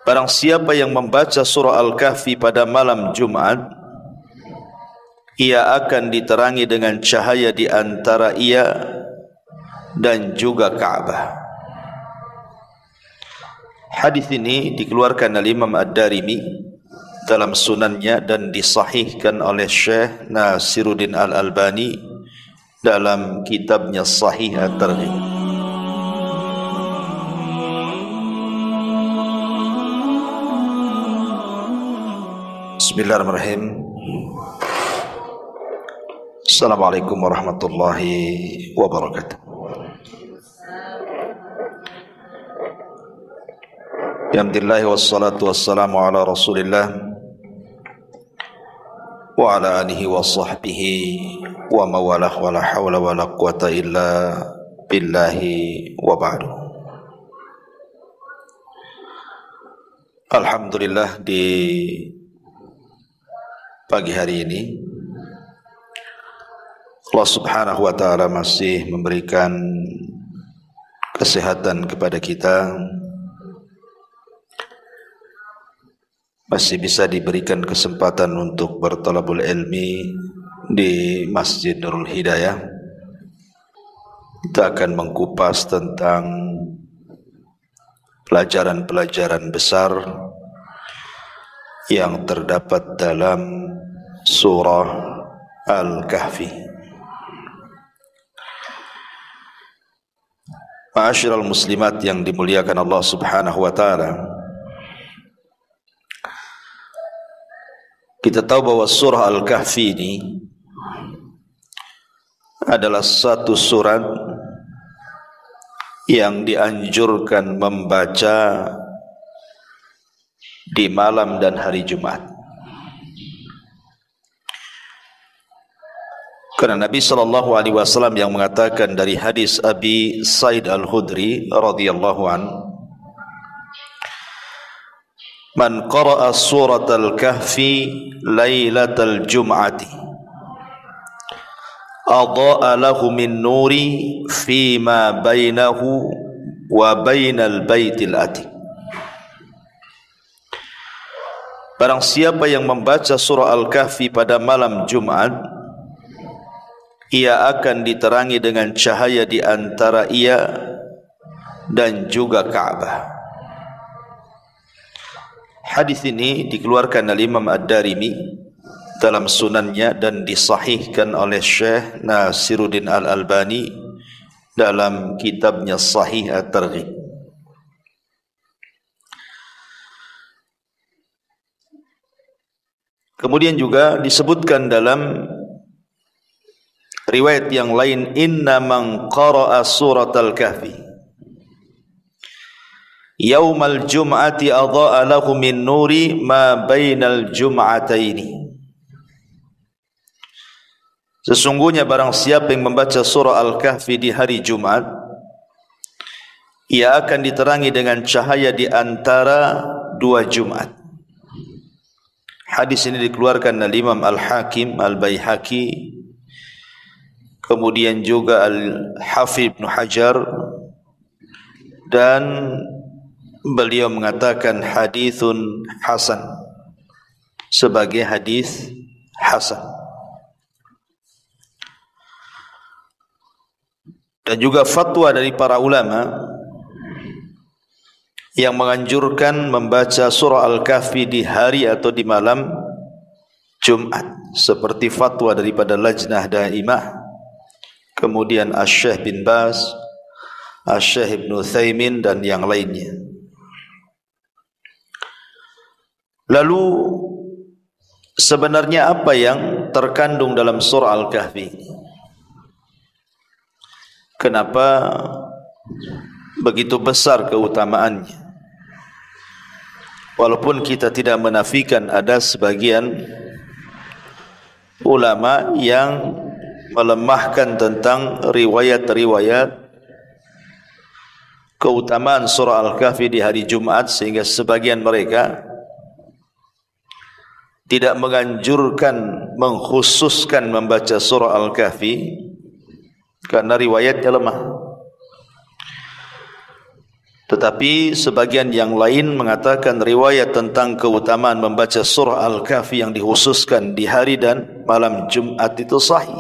Barang siapa yang membaca surah Al-Kahfi pada malam Jumat, ia akan diterangi dengan cahaya di antara ia dan juga Ka'bah. Hadis ini dikeluarkan oleh Imam Ad-Darimi dalam sunannya dan disahihkan oleh Syekh Nasiruddin Al-Albani dalam kitabnya Sahih At-Targhib. Bismillahirrahmanirrahim. Assalamualaikum warahmatullahi wabarakatuh. Alhamdulillah wassalatu wassalamu ala Rasulillah wa ala alihi wa sahbihi wa mawalah wa la hawla wa la quwata illa billahi wa ba'du. Alhamdulillah, di pagi hari ini Allah Subhanahu wa ta'ala masih memberikan kesehatan kepada kita, masih bisa diberikan kesempatan untuk bertalabul ilmi di Masjid Nurul Hidayah. Kita akan mengkupas tentang pelajaran-pelajaran besar yang terdapat dalam surah Al-Kahfi. Ma'asyiral muslimat yang dimuliakan Allah Subhanahu wa ta'ala, kita tahu bahwa surah Al-Kahfi ini adalah satu surat yang dianjurkan membaca di malam dan hari Jumat. Karena Nabi SAW yang mengatakan dari hadis Abi Sa'id Al-Khudri radhiyallahu an, man qara'a surat Al-Kahfi lailatal jum'ati adha'a lahu min nuri fima bainahu wa bainal baitil atiq. Barang siapa yang membaca surah Al-Kahfi pada malam Jumat, ia akan diterangi dengan cahaya di antara ia dan juga Ka'bah. Hadis ini dikeluarkan oleh Imam Ad-Darimi dalam sunannya dan disahihkan oleh Syekh Nasiruddin Al-Albani dalam kitabnya Sahih At-Targhib. Kemudian juga disebutkan dalam riwayat yang lain, inna man qara'a surat Al-Kahfi yaumal jum'ati adha'a lahu min nuri ma bainal jum'ataini. Sesungguhnya barang siapa yang membaca surah Al-Kahfi di hari Jumat, ia akan diterangi dengan cahaya di antara dua Jumat. Hadis ini dikeluarkan oleh Imam Al-Hakim Al-Baihaqi, kemudian juga Al-Hafidh Ibn Hajar, dan beliau mengatakan hadithun hasan, sebagai hadis hasan. Dan juga fatwa dari para ulama yang menganjurkan membaca surah Al-Kahfi di hari atau di malam Jumat, seperti fatwa daripada Lajnah Daimah, kemudian Asy-Syaikh bin Baz, Asy-Syaikh Ibnu Utsaimin dan yang lainnya. Lalu sebenarnya apa yang terkandung dalam surah Al-Kahfi? Kenapa begitu besar keutamaannya? Walaupun kita tidak menafikan ada sebagian ulama yang melemahkan tentang riwayat-riwayat keutamaan surah Al-Kahfi di hari Jumat, sehingga sebagian mereka tidak menganjurkan, mengkhususkan membaca surah Al-Kahfi karena riwayatnya lemah. Tetapi sebagian yang lain mengatakan riwayat tentang keutamaan membaca surah Al-Kahfi yang dikhususkan di hari dan malam Jumat itu sahih,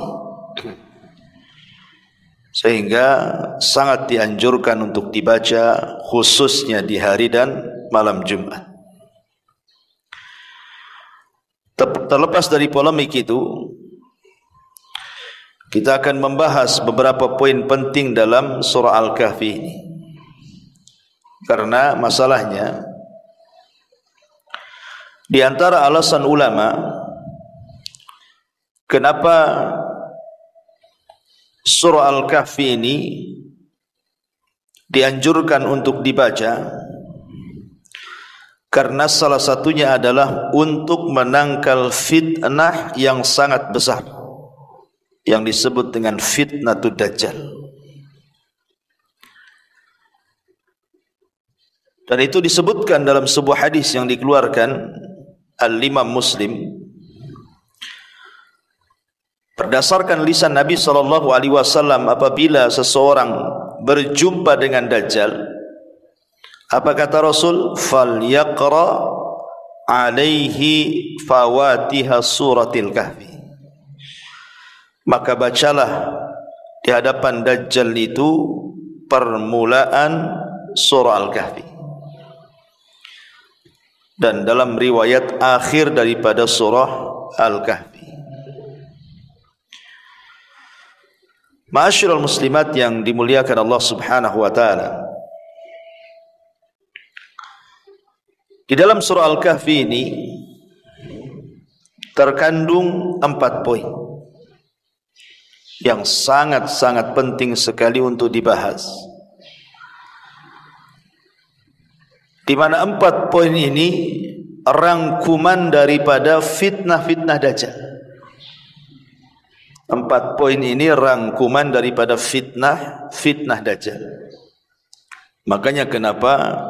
sehingga sangat dianjurkan untuk dibaca khususnya di hari dan malam Jumat. Terlepas dari polemik itu, kita akan membahas beberapa poin penting dalam surah Al-Kahfi ini. Karena masalahnya, di antara alasan ulama kenapa surah Al-Kahfi ini dianjurkan untuk dibaca, karena salah satunya adalah untuk menangkal fitnah yang sangat besar yang disebut dengan fitnatud dajjal. Dan itu disebutkan dalam sebuah hadis yang dikeluarkan Al-Imam Muslim berdasarkan lisan Nabi SAW. Apabila seseorang berjumpa dengan Dajjal, apa kata Rasul? Falyaqra alaihi fawatiha suratil kahfi. Maka bacalah di hadapan Dajjal itu permulaan surah Al-Kahfi, dan dalam riwayat akhir daripada surah Al-Kahfi. Ma'asyiral muslimat yang dimuliakan Allah Subhanahu wa taala, di dalam surah Al-Kahfi ini terkandung 4 poin yang sangat-sangat penting sekali untuk dibahas, di mana 4 poin ini rangkuman daripada fitnah-fitnah Dajjal. 4 poin ini rangkuman daripada fitnah Dajjal. Makanya kenapa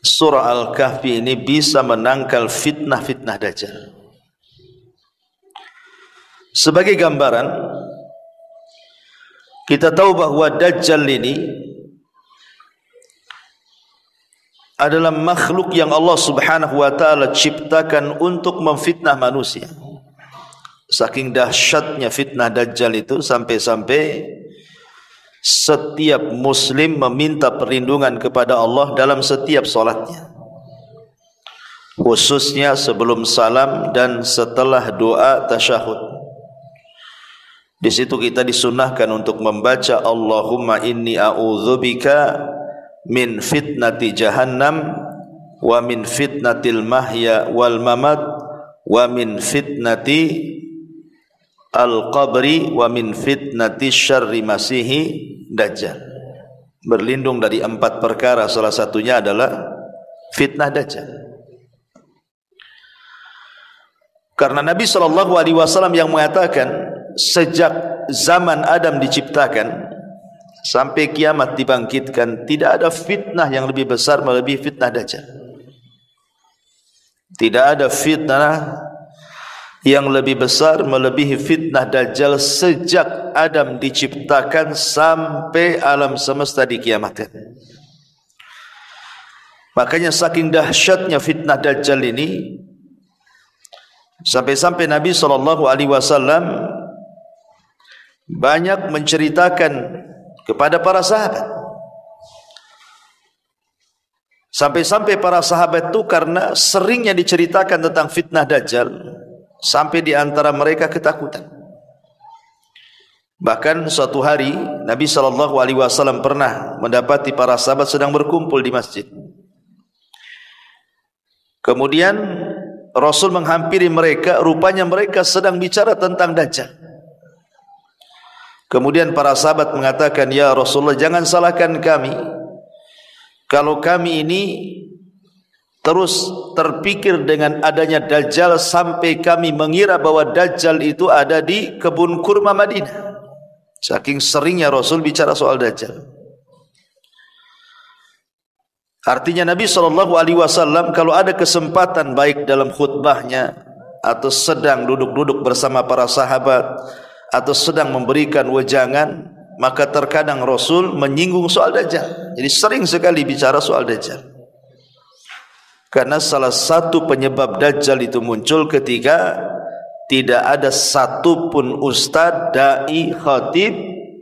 surah Al-Kahfi ini bisa menangkal fitnah-fitnah Dajjal. Sebagai gambaran, kita tahu bahwa Dajjal ini adalah makhluk yang Allah Subhanahu wa taala ciptakan untuk memfitnah manusia. Saking dahsyatnya fitnah Dajjal itu, sampai-sampai setiap muslim meminta perlindungan kepada Allah dalam setiap solatnya, khususnya sebelum salam dan setelah doa tasyahud. Di situ kita disunahkan untuk membaca Allahumma inni a'udzubika min fitnati jahannam wa min fitnatil mahya wal mamat wa min fitnati al-qabri wa min fitnati syarri masihi dajjal. Berlindung dari 4 perkara, salah satunya adalah fitnah Dajjal. Karena Nabi SAW yang mengatakan sejak zaman Adam diciptakan sampai kiamat dibangkitkan, tidak ada fitnah yang lebih besar melebihi fitnah Dajjal. Tidak ada fitnah yang lebih besar melebihi fitnah Dajjal sejak Adam diciptakan sampai alam semesta dikiamatkan. Makanya saking dahsyatnya fitnah Dajjal ini, sampai-sampai Nabi SAW banyak menceritakan kepada para sahabat. Sampai-sampai para sahabat itu karena seringnya diceritakan tentang fitnah Dajjal, sampai di antara mereka ketakutan. Bahkan suatu hari Nabi SAW pernah mendapati para sahabat sedang berkumpul di masjid. Kemudian Rasul menghampiri mereka, rupanya mereka sedang bicara tentang Dajjal. Kemudian para sahabat mengatakan, "Ya Rasulullah, jangan salahkan kami kalau kami ini terus terpikir dengan adanya Dajjal sampai kami mengira bahwa Dajjal itu ada di kebun kurma Madinah." Saking seringnya Rasul bicara soal Dajjal. Artinya Nabi SAW kalau ada kesempatan, baik dalam khutbahnya atau sedang duduk-duduk bersama para sahabat atau sedang memberikan wejangan, maka terkadang Rasul menyinggung soal Dajjal. Jadi sering sekali bicara soal Dajjal. Karena salah satu penyebab Dajjal itu muncul ketika tidak ada satupun ustadz, dai, khatib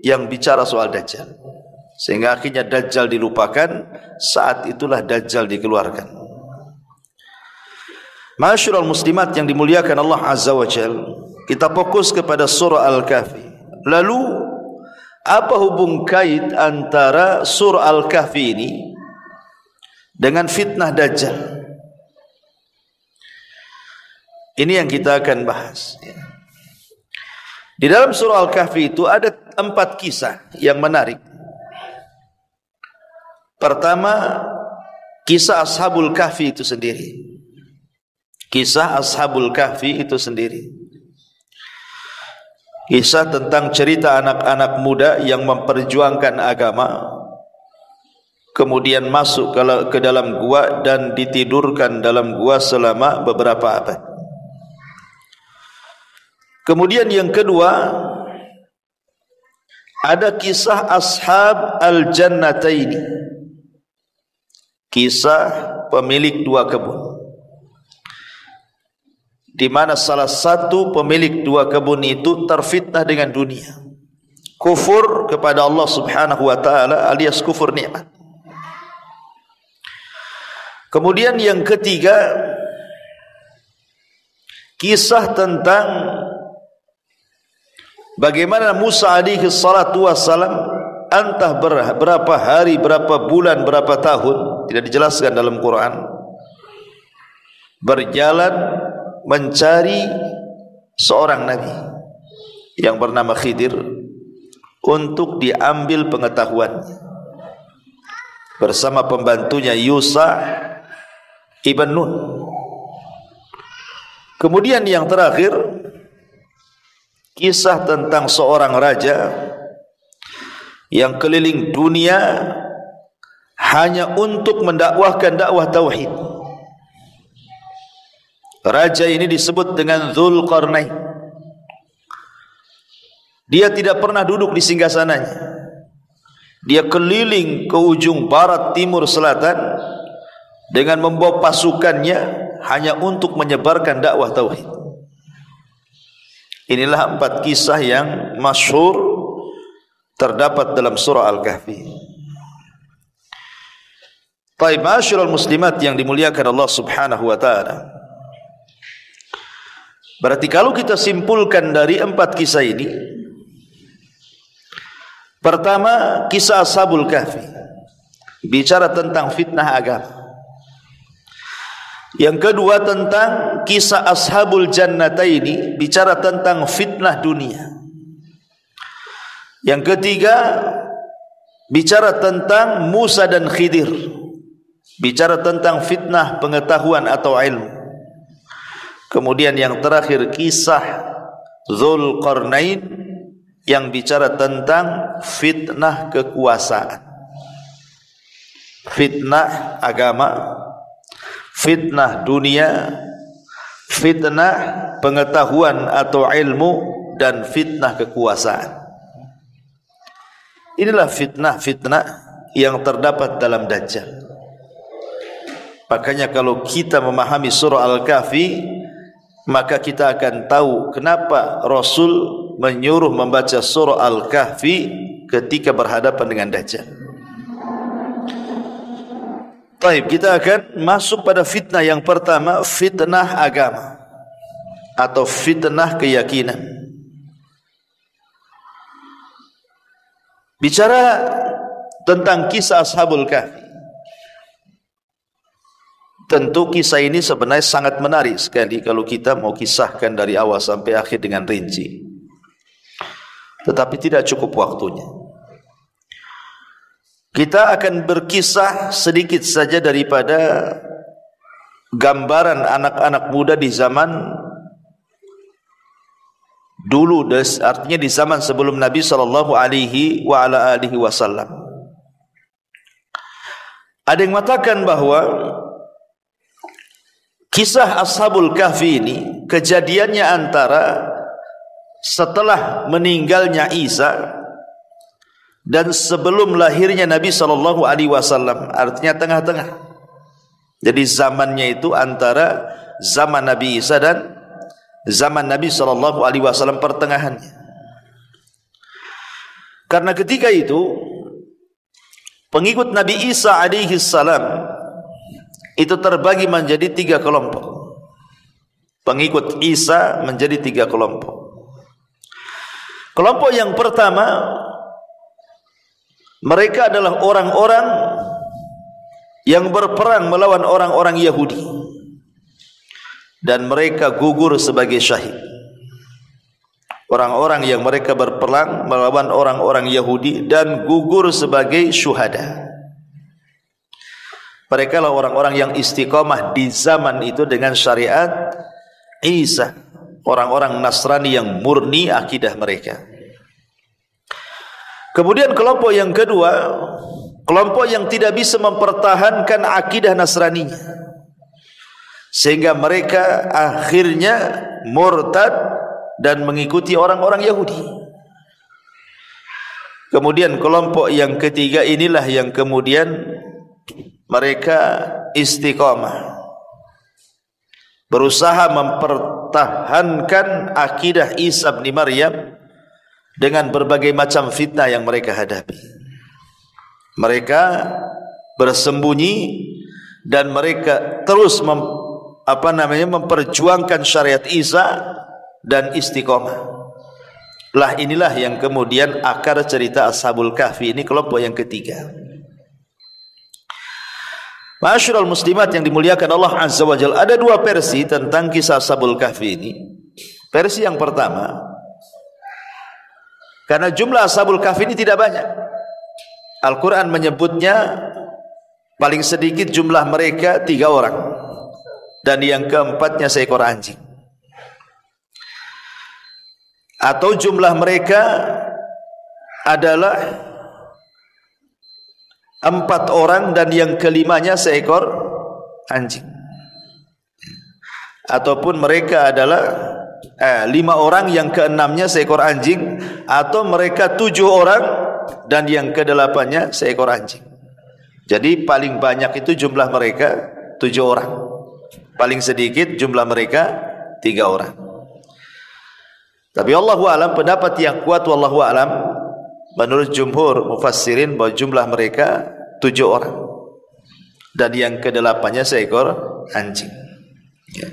yang bicara soal Dajjal. Sehingga akhirnya Dajjal dilupakan, saat itulah Dajjal dikeluarkan. Ma'asyiral muslimat yang dimuliakan Allah Azza wa Jalla, kita fokus kepada surah Al-Kahfi. Lalu apa hubung kait antara surah Al-Kahfi ini dengan fitnah Dajjal? Ini yang kita akan bahas. Di dalam surah Al-Kahfi itu ada 4 kisah yang menarik. Pertama, kisah Ashabul Kahfi itu sendiri. Kisah Ashabul Kahfi itu sendiri. Kisah tentang cerita anak-anak muda yang memperjuangkan agama, kemudian masuk ke dalam gua dan ditidurkan dalam gua selama beberapa abad. Kemudian yang kedua, ada kisah Ashab Al-Jannataini, kisah pemilik 2 kebun, di mana salah satu pemilik 2 kebun itu terfitnah dengan dunia, kufur kepada Allah Subhanahu wa taala alias kufur nikmat. Kemudian yang ketiga, kisah tentang bagaimana Musa alaihi salatu wassalam entah berapa hari, berapa bulan, berapa tahun, tidak dijelaskan dalam Quran, berjalan mencari seorang nabi yang bernama Khidir untuk diambil pengetahuannya bersama pembantunya Yusha ibn Nun. Kemudian yang terakhir, kisah tentang seorang raja yang keliling dunia hanya untuk mendakwahkan dakwah tauhid. Raja ini disebut dengan Dzulqarnain. Dia tidak pernah duduk di singgasananya. Dia keliling ke ujung barat, timur, selatan dengan membawa pasukannya hanya untuk menyebarkan dakwah tauhid. Inilah 4 kisah yang masyhur terdapat dalam surah Al-Kahfi. Baik, ma'asyiral muslimat yang dimuliakan Allah Subhanahu wa taala. Berarti kalau kita simpulkan dari 4 kisah ini, pertama, kisah Ashabul Kahfi bicara tentang fitnah agama. Yang kedua, tentang kisah Ashabul Jannataini, bicara tentang fitnah dunia. Yang ketiga, bicara tentang Musa dan Khidir, bicara tentang fitnah pengetahuan atau ilmu. Kemudian yang terakhir, kisah Dzulqarnain yang bicara tentang fitnah kekuasaan, fitnah agama, fitnah dunia, fitnah pengetahuan atau ilmu, dan fitnah kekuasaan. Inilah fitnah-fitnah yang terdapat dalam Dajjal. Makanya kalau kita memahami surah Al-Kahfi, maka kita akan tahu kenapa Rasul menyuruh membaca surah Al-Kahfi ketika berhadapan dengan Dajjal. Baik, kita akan masuk pada fitnah yang pertama, fitnah agama atau fitnah keyakinan. Bicara tentang kisah Ashabul Kahfi, tentu kisah ini sebenarnya sangat menarik sekali kalau kita mau kisahkan dari awal sampai akhir dengan rinci. Tetapi tidak cukup waktunya. Kita akan berkisah sedikit saja daripada gambaran anak-anak muda di zaman dulu, artinya di zaman sebelum Nabi sallallahu alaihi wasallam. Ada yang mengatakan bahwa kisah Ashabul Kahfi ini kejadiannya antara setelah meninggalnya Isa dan sebelum lahirnya Nabi SAW, artinya tengah-tengah. Jadi zamannya itu antara zaman Nabi Isa dan zaman Nabi SAW pertengahannya. Karena ketika itu pengikut Nabi Isa alaihi salam itu terbagi menjadi 3 kelompok. Pengikut Isa menjadi 3 kelompok. Kelompok yang pertama, mereka adalah orang-orang yang berperang melawan orang-orang Yahudi dan mereka gugur sebagai syahid. Orang-orang yang mereka berperang melawan orang-orang Yahudi dan gugur sebagai syuhada. Mereka lah orang-orang yang istiqamah di zaman itu dengan syariat Isa, orang-orang Nasrani yang murni akidah mereka. Kemudian kelompok yang kedua, kelompok yang tidak bisa mempertahankan akidah Nasraninya, sehingga mereka akhirnya murtad dan mengikuti orang-orang Yahudi. Kemudian kelompok yang ketiga inilah yang kemudian mereka istiqamah, berusaha mempertahankan akidah Isa bin Maryam dengan berbagai macam fitnah yang mereka hadapi. Mereka bersembunyi dan mereka terus memperjuangkan syariat Isa dan istiqamah. Lah inilah yang kemudian akar cerita Ashabul Kahfi ini, kelompok yang ketiga. Ma'asyiral muslimat yang dimuliakan Allah Azza wa Jalla, ada 2 versi tentang kisah Ashabul Kahfi ini. Versi yang pertama, karena jumlah Ashabul Kahfi ini tidak banyak, Al-Quran menyebutnya paling sedikit jumlah mereka 3 orang, dan yang keempatnya seekor anjing. Atau jumlah mereka adalah 4 orang dan yang kelimanya seekor anjing. Ataupun mereka adalah 5 orang yang keenamnya seekor anjing, atau mereka 7 orang dan yang ke-8-nya seekor anjing. Jadi paling banyak itu jumlah mereka 7 orang, paling sedikit jumlah mereka 3 orang. Tapi Allahu a'lam, pendapat yang kuat wallahu a'lam menurut jumhur mufassirin bahwa jumlah mereka 7 orang dan yang ke-8-nya seekor anjing. Ya.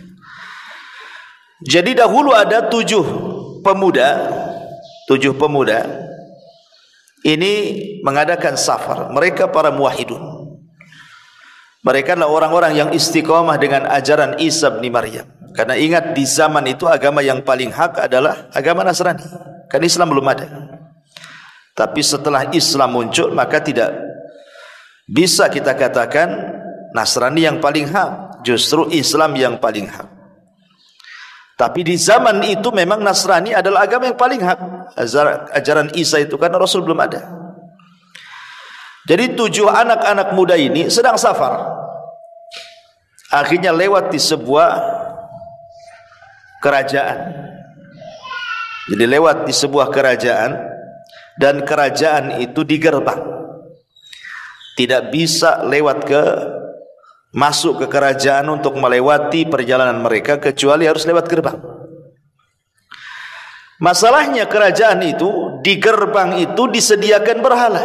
Jadi dahulu ada 7 pemuda ini mengadakan safar. Mereka para muwahhidun. Mereka adalah orang-orang yang istiqamah dengan ajaran Isa bin Maryam. Karena ingat, di zaman itu agama yang paling hak adalah agama Nasrani. Kan Islam belum ada. Tapi setelah Islam muncul, maka tidak bisa kita katakan Nasrani yang paling hak, justru Islam yang paling hak. Tapi di zaman itu memang Nasrani adalah agama yang paling hak. Ajaran Isa itu karena Rasul belum ada. Jadi 7 anak-anak muda ini sedang safar. Akhirnya lewat di sebuah kerajaan. Jadi lewat di sebuah kerajaan, dan kerajaan itu digerbang. Tidak bisa masuk ke kerajaan untuk melewati perjalanan mereka kecuali harus lewat gerbang. Masalahnya kerajaan itu, di gerbang itu disediakan berhala.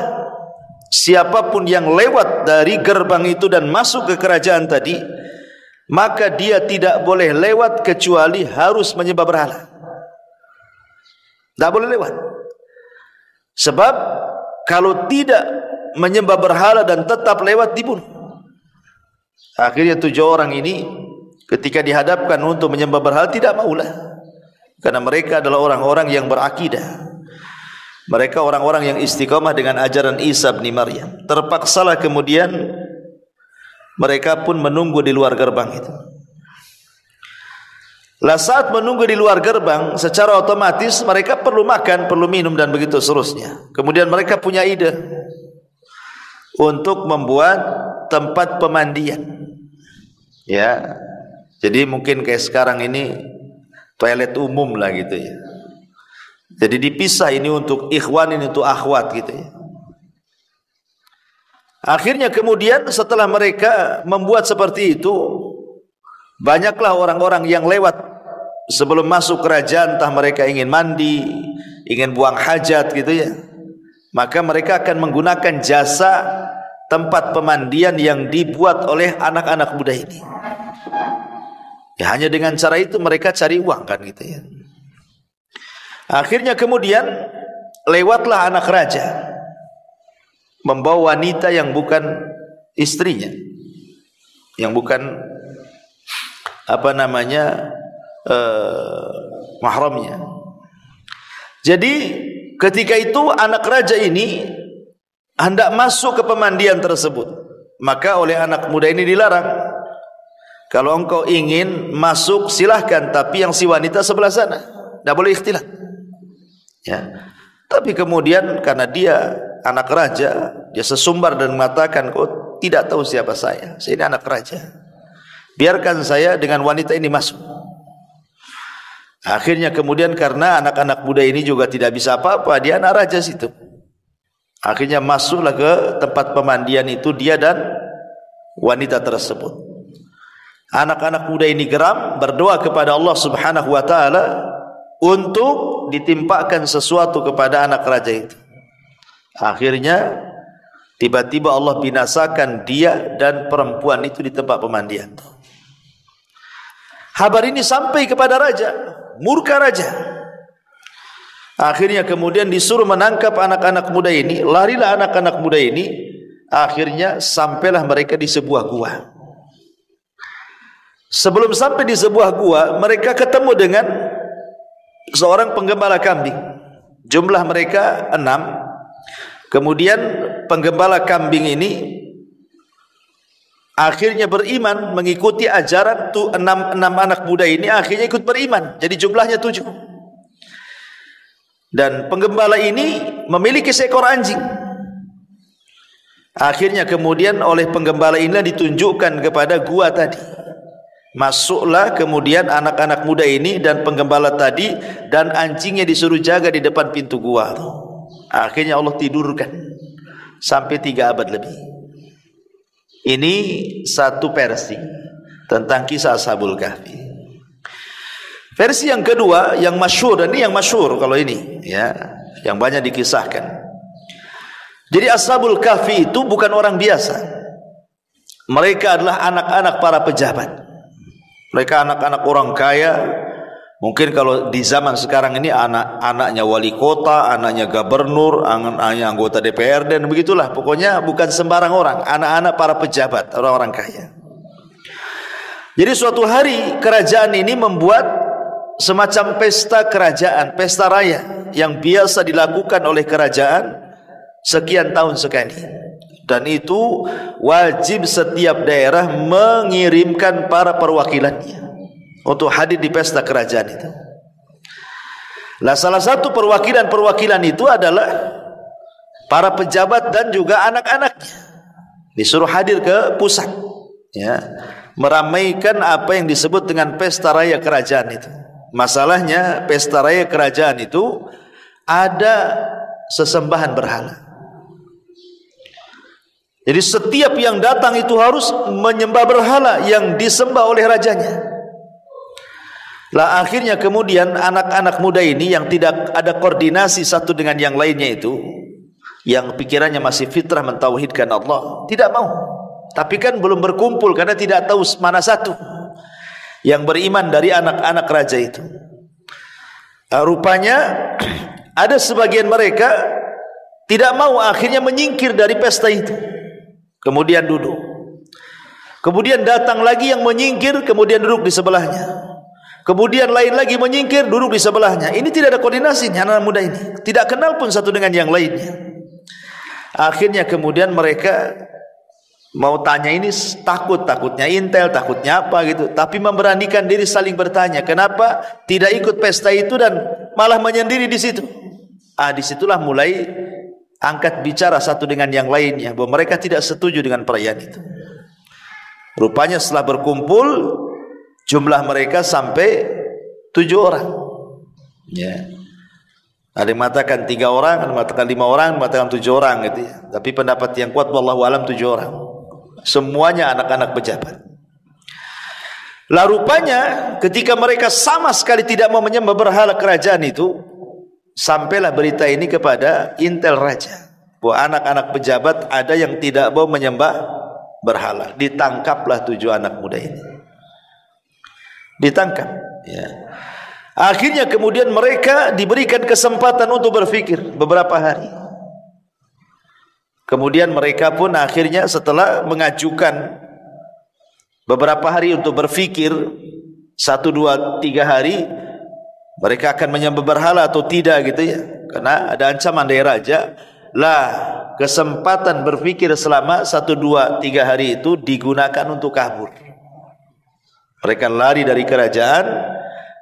Siapapun yang lewat dari gerbang itu dan masuk ke kerajaan tadi, maka dia tidak boleh lewat kecuali harus menyembah berhala. Tidak boleh lewat. Sebab kalau tidak menyembah berhala dan tetap lewat, dibunuh. Akhirnya 7 orang ini ketika dihadapkan untuk menyembah berhala tidak maulah, karena mereka adalah orang-orang yang berakidah. Mereka orang-orang yang istiqamah dengan ajaran Isa bin Maryam. Terpaksalah kemudian mereka pun menunggu di luar gerbang itu. Lah saat menunggu di luar gerbang, secara otomatis mereka perlu makan, perlu minum dan begitu seterusnya. Kemudian mereka punya ide untuk membuat tempat pemandian. Ya. Jadi mungkin kayak sekarang ini toilet umum lah gitu ya. Jadi dipisah, ini untuk ikhwan, ini untuk akhwat gitu ya. Akhirnya kemudian setelah mereka membuat seperti itu, banyaklah orang-orang yang lewat sebelum masuk kerajaan, entah mereka ingin mandi, ingin buang hajat gitu ya, maka mereka akan menggunakan jasa tempat pemandian yang dibuat oleh anak-anak muda ini. Ya, hanya dengan cara itu mereka cari uang kan gitu ya. Akhirnya kemudian lewatlah anak raja membawa wanita yang bukan istrinya, yang bukan mahramnya. Jadi ketika itu anak raja ini hendak masuk ke pemandian tersebut, maka oleh anak muda ini dilarang, kalau engkau ingin masuk silahkan, tapi yang si wanita sebelah sana, tidak boleh ikhtilat ya. Tapi kemudian karena dia anak raja, dia sesumbar dan mengatakan, kau tidak tahu siapa saya ini anak raja, biarkan saya dengan wanita ini masuk. Akhirnya kemudian karena anak-anak muda ini juga tidak bisa apa-apa, dia anak raja situ, akhirnya masuklah ke tempat pemandian itu dia dan wanita tersebut. Anak-anak muda ini geram, berdoa kepada Allah Subhanahu wa taala untuk ditimpakan sesuatu kepada anak raja itu. Akhirnya tiba-tiba Allah binasakan dia dan perempuan itu di tempat pemandian. Kabar ini sampai kepada raja, murka raja. Akhirnya kemudian disuruh menangkap anak-anak muda ini. Larilah anak-anak muda ini. Akhirnya sampailah mereka di sebuah gua. Sebelum sampai di sebuah gua, mereka ketemu dengan seorang penggembala kambing. Jumlah mereka 6. Kemudian penggembala kambing ini akhirnya beriman, mengikuti ajaran tuh 6 anak muda ini, akhirnya ikut beriman. Jadi jumlahnya 7. Dan penggembala ini memiliki seekor anjing. Akhirnya kemudian oleh penggembala inilah ditunjukkan kepada gua tadi. Masuklah kemudian anak-anak muda ini dan penggembala tadi, dan anjingnya disuruh jaga di depan pintu gua. Akhirnya Allah tidurkan sampai 3 abad lebih. Ini satu versi tentang kisah Ashabul Kahfi. Versi yang kedua yang masyhur, dan ini yang masyhur kalau ini ya, yang banyak dikisahkan. Jadi Ashabul Kahfi itu bukan orang biasa. Mereka adalah anak-anak para pejabat. Mereka anak-anak orang kaya. Mungkin kalau di zaman sekarang ini anak-anaknya wali kota, anaknya gubernur, anaknya anggota DPRD, dan begitulah. Pokoknya bukan sembarang orang, anak-anak para pejabat, orang-orang kaya. Jadi suatu hari kerajaan ini membuat semacam pesta kerajaan, pesta raya yang biasa dilakukan oleh kerajaan sekian tahun sekali. Dan itu wajib setiap daerah mengirimkan para perwakilannya untuk hadir di pesta kerajaan itu. Lah salah satu perwakilan itu adalah para pejabat dan juga anak-anaknya. Disuruh hadir ke pusat ya, meramaikan apa yang disebut dengan pesta raya kerajaan itu. Masalahnya pesta raya kerajaan itu ada sesembahan berhala. Jadi setiap yang datang itu harus menyembah berhala yang disembah oleh rajanya. Lah akhirnya kemudian anak-anak muda ini yang tidak ada koordinasi satu dengan yang lainnya itu, yang pikirannya masih fitrah mentauhidkan Allah, tidak mau. Tapi kan belum berkumpul karena tidak tahu mana satu yang beriman dari anak-anak raja itu. Rupanya ada sebagian mereka tidak mau, akhirnya menyingkir dari pesta itu. Kemudian duduk. Kemudian datang lagi yang menyingkir, kemudian duduk di sebelahnya. Kemudian lain lagi menyingkir, duduk di sebelahnya. Ini tidak ada koordinasi anak muda ini. Tidak kenal pun satu dengan yang lainnya. Akhirnya kemudian mereka mau tanya ini, takutnya intel, takutnya apa gitu. Tapi memberanikan diri saling bertanya, kenapa tidak ikut pesta itu dan malah menyendiri di situ. Disitulah mulai angkat bicara satu dengan yang lainnya, bahwa mereka tidak setuju dengan perayaan itu. Rupanya setelah berkumpul, jumlah mereka sampai 7 orang ya. Ada yang mengatakan 3 orang, ada yang mengatakan 5 orang, ada yang mengatakan 7 orang gitu ya. Tapi pendapat yang kuat wallahu alam 7 orang. Semuanya anak-anak pejabat. Lah rupanya ketika mereka sama sekali tidak mau menyembah berhala kerajaan itu, sampailah berita ini kepada intel raja bahwa anak-anak pejabat ada yang tidak mau menyembah berhala. Ditangkaplah 7 anak muda ini. Ditangkap ya. Akhirnya kemudian mereka diberikan kesempatan untuk berfikir beberapa hari. Kemudian mereka pun akhirnya setelah mengajukan beberapa hari untuk berfikir, 1, 2, 3 hari, mereka akan menyembah berhala atau tidak gitu ya. Karena ada ancaman dari raja. Lah kesempatan berfikir selama 1, 2, 3 hari itu digunakan untuk kabur. Mereka lari dari kerajaan.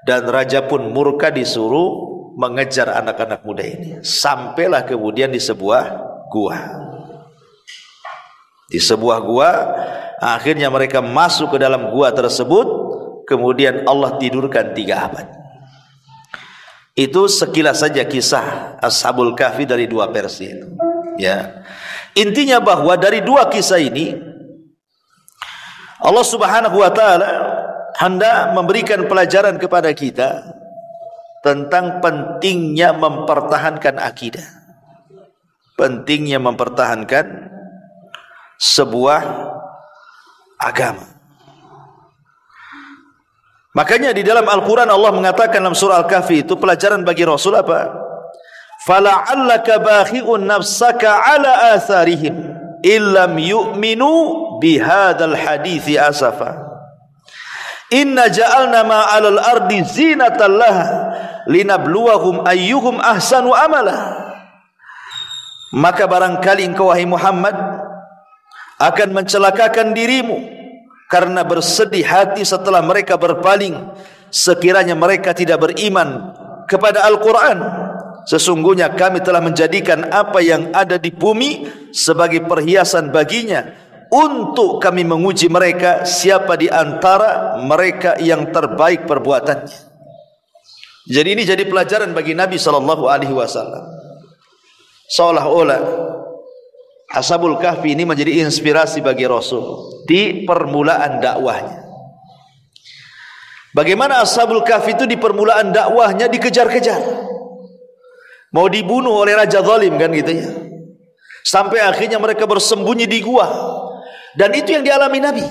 Dan raja pun murka, disuruh mengejar anak-anak muda ini. Sampailah kemudian di sebuah gua. Di sebuah gua, akhirnya mereka masuk ke dalam gua tersebut. Kemudian Allah tidurkan 3 abad. Itu sekilas saja kisah Ashabul Kahfi dari 2 versi itu. Ya. Intinya bahwa dari 2 kisah ini Allah Subhanahu wa taala hendak memberikan pelajaran kepada kita tentang pentingnya mempertahankan akidah, pentingnya mempertahankan sebuah agama. Makanya di dalam Al-Quran Allah mengatakan dalam surah Al-Kahfi itu pelajaran bagi Rasul apa? Fala'allaka bakhi'un nafsaka ala atharihim illam yu'minu bihadzal hadithi asafa. Inna ja'alna ma'alal ardi zinatan laha linabluwahum ayyuhum ahsanu amala. Maka barangkali engkau wahai Muhammad akan mencelakakan dirimu karena bersedih hati setelah mereka berpaling, sekiranya mereka tidak beriman kepada Al-Quran. Sesungguhnya kami telah menjadikan apa yang ada di bumi sebagai perhiasan baginya, untuk kami menguji mereka siapa di antara mereka yang terbaik perbuatannya. Jadi ini jadi pelajaran bagi Nabi SAW. Seolah-olah Ashabul Kahfi ini menjadi inspirasi bagi Rasul di permulaan dakwahnya. Bagaimana Ashabul Kahfi itu di permulaan dakwahnya dikejar-kejar, mau dibunuh oleh raja zalim kan gitu ya. Sampai akhirnya mereka bersembunyi di gua. Dan itu yang dialami Nabi.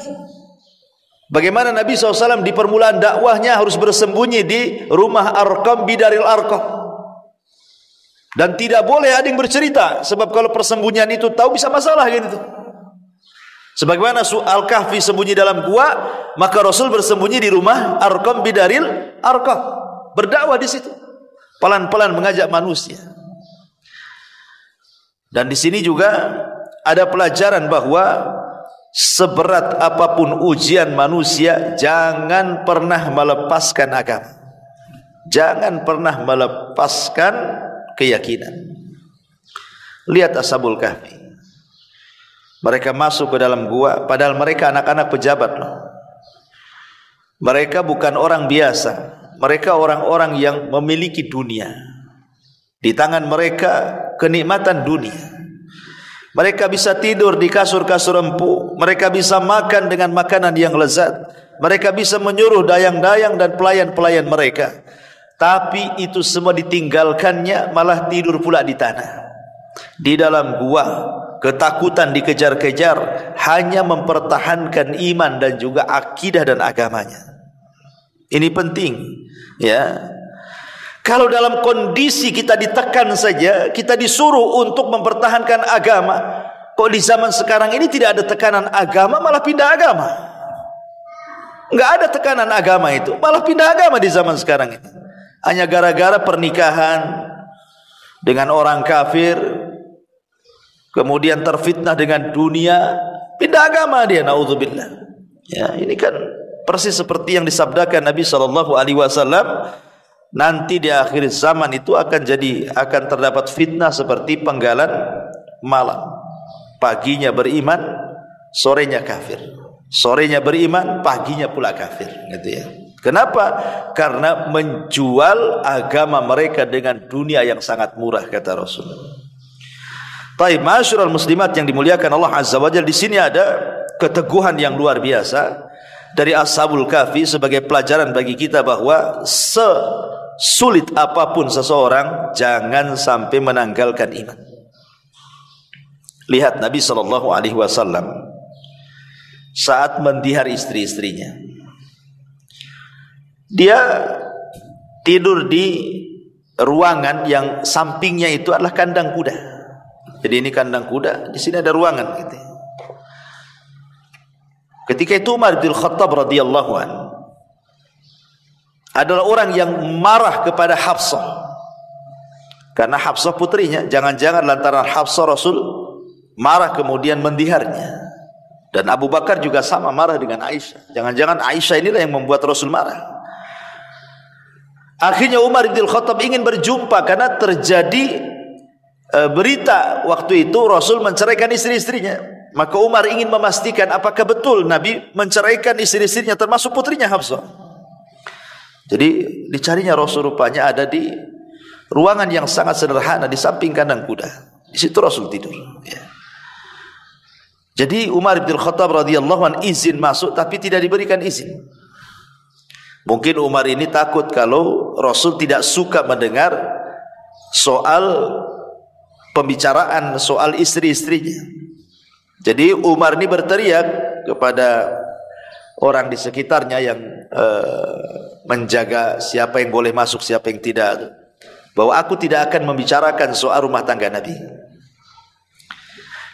Bagaimana Nabi SAW di permulaan dakwahnya harus bersembunyi di rumah Arqam bidaril Arqam. Dan tidak boleh ada yang bercerita, sebab kalau persembunyian itu tahu bisa masalah gitu. Sebagaimana Al-Kahfi sembunyi dalam gua, maka Rasul bersembunyi di rumah Arqam bidaril Arqam, berdakwah di situ, pelan-pelan mengajak manusia. Dan di sini juga ada pelajaran bahwa seberat apapun ujian manusia, jangan pernah melepaskan agama, jangan pernah melepaskan keyakinan. Lihat Ashabul Kahfi, mereka masuk ke dalam gua, padahal mereka anak-anak pejabat loh. Mereka bukan orang biasa, mereka orang-orang yang memiliki dunia. Di tangan mereka kenikmatan dunia. Mereka bisa tidur di kasur-kasur empuk, mereka bisa makan dengan makanan yang lezat, mereka bisa menyuruh dayang-dayang dan pelayan-pelayan mereka. Tapi itu semua ditinggalkannya, malah tidur pula di tanah, di dalam gua, ketakutan dikejar-kejar, hanya mempertahankan iman dan juga akidah dan agamanya. Ini penting ya. Kalau dalam kondisi kita ditekan saja, kita disuruh untuk mempertahankan agama. Kok di zaman sekarang ini tidak ada tekanan agama, malah pindah agama? Enggak ada tekanan agama itu, malah pindah agama di zaman sekarang ini. Hanya gara-gara pernikahan dengan orang kafir, kemudian terfitnah dengan dunia, pindah agama dia, naudzubillah. Ya, ini kan persis seperti yang disabdakan Nabi SAW. Nanti di akhir zaman itu akan terdapat fitnah seperti penggalan malam. Paginya beriman, sorenya kafir. Sorenya beriman, paginya pula kafir, gitu ya. Kenapa? Karena menjual agama mereka dengan dunia yang sangat murah, kata Rasul. Taib, ma'asyiral muslimat yang dimuliakan Allah Azza wa Jalla, di sini ada keteguhan yang luar biasa dari Ashabul Kahfi sebagai pelajaran bagi kita bahwa sesulit apapun seseorang jangan sampai menanggalkan iman. Lihat Nabi SAW saat mendihar istri-istrinya. Dia tidur di ruangan yang sampingnya itu adalah kandang kuda. Jadi ini kandang kuda, di sini ada ruangan gitu. Ketika itu Umar bin Khattab radhiyallahu anhu adalah orang yang marah kepada Hafsah. Karena Hafsah putrinya, jangan-jangan lantaran Hafsah Rasul marah kemudian mendiharnya. Dan Abu Bakar juga sama marah dengan Aisyah. Jangan-jangan Aisyah inilah yang membuat Rasul marah. Akhirnya Umar bin Khattab ingin berjumpa karena terjadi berita waktu itu Rasul menceraikan istri-istrinya. Maka Umar ingin memastikan apakah betul Nabi menceraikan istri-istrinya termasuk putrinya Hafsah. Jadi dicarinya Rasul, rupanya ada di ruangan yang sangat sederhana di samping kandang kuda. Di situ Rasul tidur. Ya. Jadi Umar bin Khattab radhiyallahu anhu izin masuk tapi tidak diberikan izin. Mungkin Umar ini takut kalau Rasul tidak suka mendengar soal pembicaraan soal istri-istrinya. Jadi Umar ini berteriak kepada orang di sekitarnya yang menjaga siapa yang boleh masuk, siapa yang tidak, bahwa aku tidak akan membicarakan soal rumah tangga Nabi.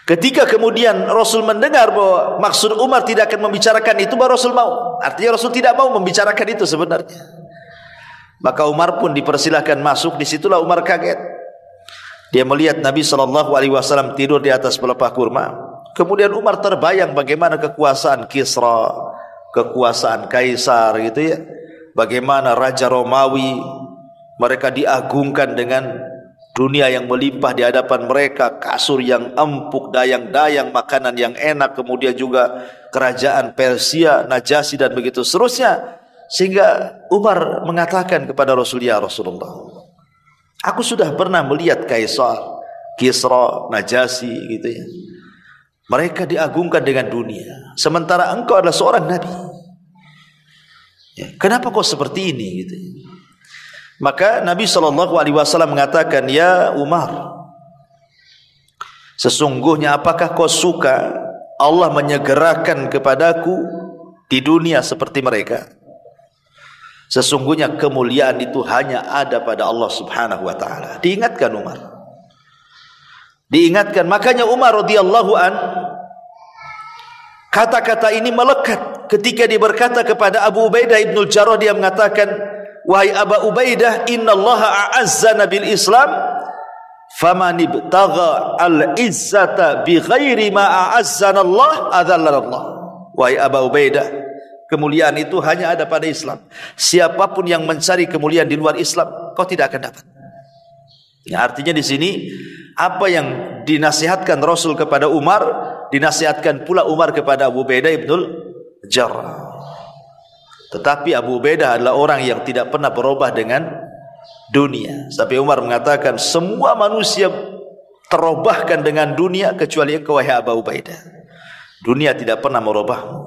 Ketika kemudian Rasul mendengar bahwa maksud Umar tidak akan membicarakan itu, baru Rasul mau. Artinya Rasul tidak mau membicarakan itu sebenarnya. Maka Umar pun dipersilahkan masuk. Disitulah Umar kaget. Dia melihat Nabi SAW tidur di atas pelepah kurma. Kemudian Umar terbayang bagaimana kekuasaan Kisra, kekuasaan Kaisar gitu ya. Bagaimana Raja Romawi, mereka diagungkan dengan dunia yang melimpah di hadapan mereka, kasur yang empuk, dayang-dayang, makanan yang enak, kemudian juga kerajaan Persia, Najasyi dan begitu seterusnya. Sehingga Umar mengatakan kepada Rasul, ya Rasulullah, aku sudah pernah melihat Kaisar, Kisra, Najasyi gitu ya. Mereka diagungkan dengan dunia, sementara engkau adalah seorang Nabi. Ya, kenapa kau seperti ini gitu ya? Maka Nabi SAW mengatakan, ya Umar, sesungguhnya apakah kau suka Allah menyegerakan kepadaku di dunia seperti mereka? Sesungguhnya kemuliaan itu hanya ada pada Allah Subhanahu wa taala. Diingatkan Umar. Diingatkan, makanya Umar radhiyallahu an, kata-kata ini melekat ketika dia berkata kepada Abu Ubaidah ibn al-Jarrah. Dia mengatakan, wahai Abu Ubaidah, innallaha a'azzana bil Islam, faman ibtagha al-izzata bi ghairi ma a'azzana Allah adzallana Allah. Wahai Abu Ubaidah, kemuliaan itu hanya ada pada Islam. Siapapun yang mencari kemuliaan di luar Islam, kau tidak akan dapat. Ya, artinya di sini apa yang dinasihatkan Rasul kepada Umar, dinasihatkan pula Umar kepada Abu Ubaidah ibnul Jarrah. Tetapi Abu Ubaidah adalah orang yang tidak pernah berubah dengan dunia. Sampai Umar mengatakan, semua manusia terubahkan dengan dunia kecuali engkau wahai Abu Ubaidah. Dunia tidak pernah merubahmu.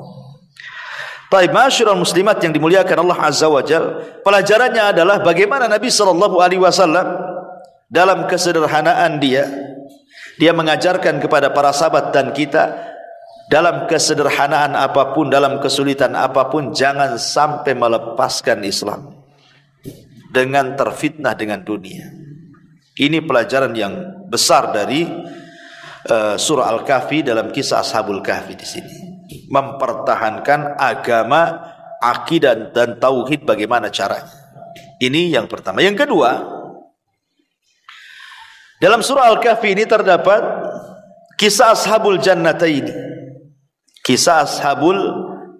Baik, ma'asyiral muslimat yang dimuliakan Allah Azza wa Jalla, pelajarannya adalah bagaimana Nabi SAW dalam kesederhanaan dia mengajarkan kepada para sahabat dan kita, dalam kesederhanaan apapun, dalam kesulitan apapun, jangan sampai melepaskan Islam dengan terfitnah dengan dunia. Ini pelajaran yang besar dari surah Al-Kahfi dalam kisah Ashabul Kahfi di sini. Mempertahankan agama, akidah dan tauhid bagaimana caranya. Ini yang pertama. Yang kedua, dalam surah Al-Kahfi ini terdapat kisah Ashabul Jannataini. Kisah Ashabul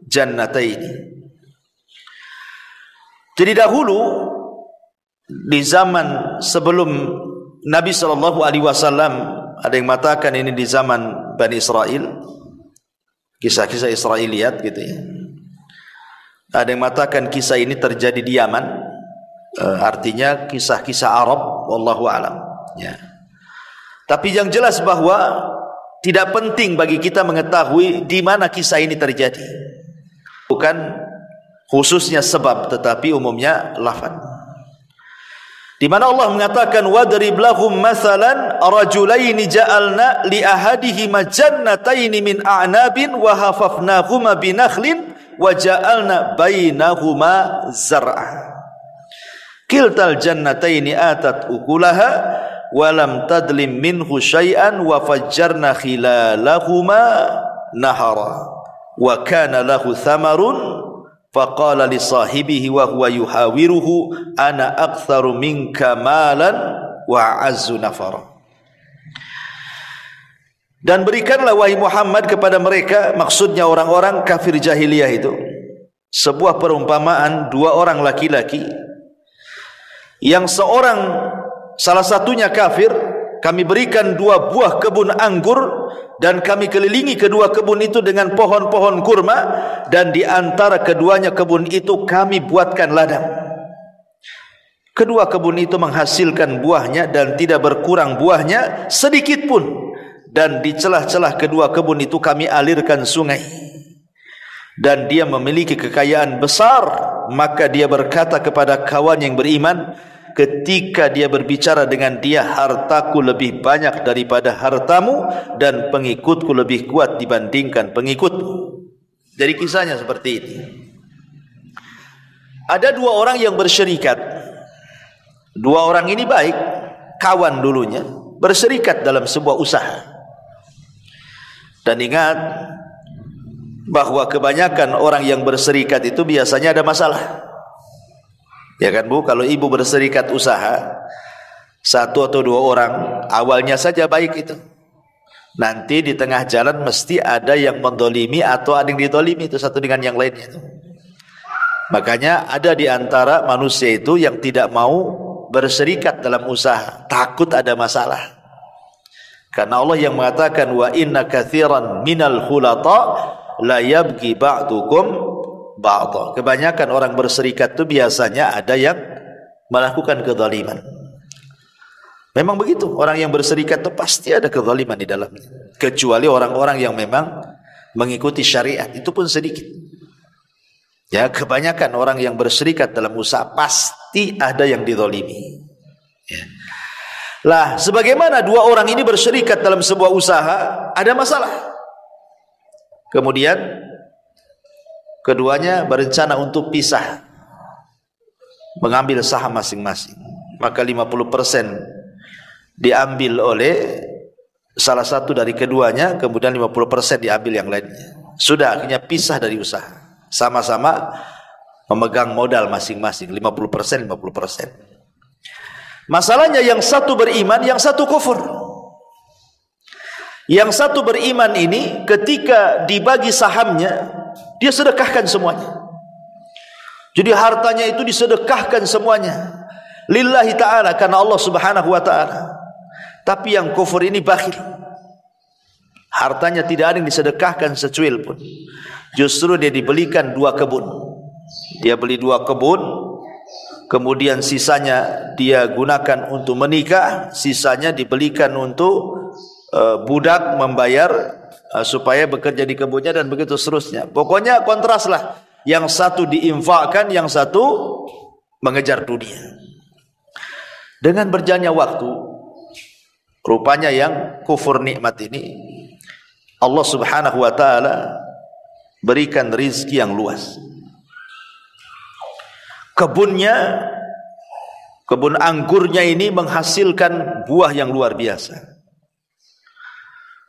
Jannataini. Jadi dahulu di zaman sebelum Nabi SAW, ada yang mengatakan ini di zaman Bani Israel, kisah-kisah Israiliyat gitu ya. Ada yang mengatakan kisah ini terjadi di Yaman, artinya kisah-kisah Arab, wallahu alam. Ya. Tapi yang jelas bahwa tidak penting bagi kita mengetahui di mana kisah ini terjadi. Bukan khususnya sebab, tetapi umumnya lafaz. Di mana Allah mengatakan wadrib lahum mathalan rajulaini ja'alna li ahadihima jannataini min a'nabin wa hafafnahuma binakhlin wa ja'alna bainahuma zar'a. Kiltal jannataini atat ukulaha wa lam tadlim minhu syai'an wa fajjarna khilalahuma nahara wa kana lahu thamarun faqala li sahibihi wa huwa yuhawiruhu ana aktsaru minka malan wa a'azzu nafara. Dan berikanlah wahai Muhammad kepada mereka, maksudnya orang-orang kafir jahiliyah itu, sebuah perumpamaan dua orang laki-laki yang salah satunya kafir. Kami berikan dua buah kebun anggur dan kami kelilingi kedua kebun itu dengan pohon-pohon kurma, dan di antara keduanya kebun itu kami buatkan ladang. Kedua kebun itu menghasilkan buahnya dan tidak berkurang buahnya sedikit pun, dan di celah-celah kedua kebun itu kami alirkan sungai. Dan dia memiliki kekayaan besar, maka dia berkata kepada kawan yang beriman ketika dia berbicara dengan dia, hartaku lebih banyak daripada hartamu dan pengikutku lebih kuat dibandingkan pengikutmu. Jadi kisahnya seperti ini. Ada dua orang yang bersyirikat. Dua orang ini baik, kawan dulunya, bersyirikat dalam sebuah usaha. Dan ingat bahwa kebanyakan orang yang berserikat itu biasanya ada masalah. Ya kan Bu, kalau ibu berserikat usaha, satu atau dua orang, awalnya saja baik itu. Nanti di tengah jalan mesti ada yang mendolimi atau ada yang didolimi, itu satu dengan yang lainnya itu. Makanya ada di antara manusia itu yang tidak mau berserikat dalam usaha, takut ada masalah. Karena Allah yang mengatakan wa inna katsiran minal khulata la yabghi ba'dukum ba'dha. Kebanyakan orang berserikat itu biasanya ada yang melakukan kezaliman. Memang begitu, orang yang berserikat itu pasti ada kezaliman di dalamnya. Kecuali orang-orang yang memang mengikuti syariat, itu pun sedikit. Ya, kebanyakan orang yang berserikat dalam usaha pasti ada yang dizalimi. Ya. Lah, sebagaimana dua orang ini berserikat dalam sebuah usaha, ada masalah. Kemudian keduanya berencana untuk pisah, mengambil saham masing-masing. Maka 50% diambil oleh salah satu dari keduanya, kemudian 50% diambil yang lainnya. Sudah, akhirnya pisah dari usaha. Sama-sama memegang modal masing-masing, 50%, 50%. Masalahnya yang satu beriman, yang satu kufur. Yang satu beriman ini ketika dibagi sahamnya, dia sedekahkan semuanya. Jadi hartanya itu disedekahkan semuanya lillahi ta'ala, karena Allah subhanahu wa ta'ala. Tapi yang kufur ini bakhil, hartanya tidak ada yang disedekahkan secuil pun. Justru dia dibelikan dua kebun. Dia beli dua kebun, kemudian sisanya dia gunakan untuk menikah, sisanya dibelikan untuk budak membayar supaya bekerja di kebunnya, dan begitu seterusnya. Pokoknya kontras lah. Yang satu diinfakkan, yang satu mengejar dunia. Dengan berjalannya waktu, rupanya yang kufur nikmat ini, Allah subhanahu wa ta'ala berikan rizki yang luas. Kebunnya, kebun anggurnya ini menghasilkan buah yang luar biasa.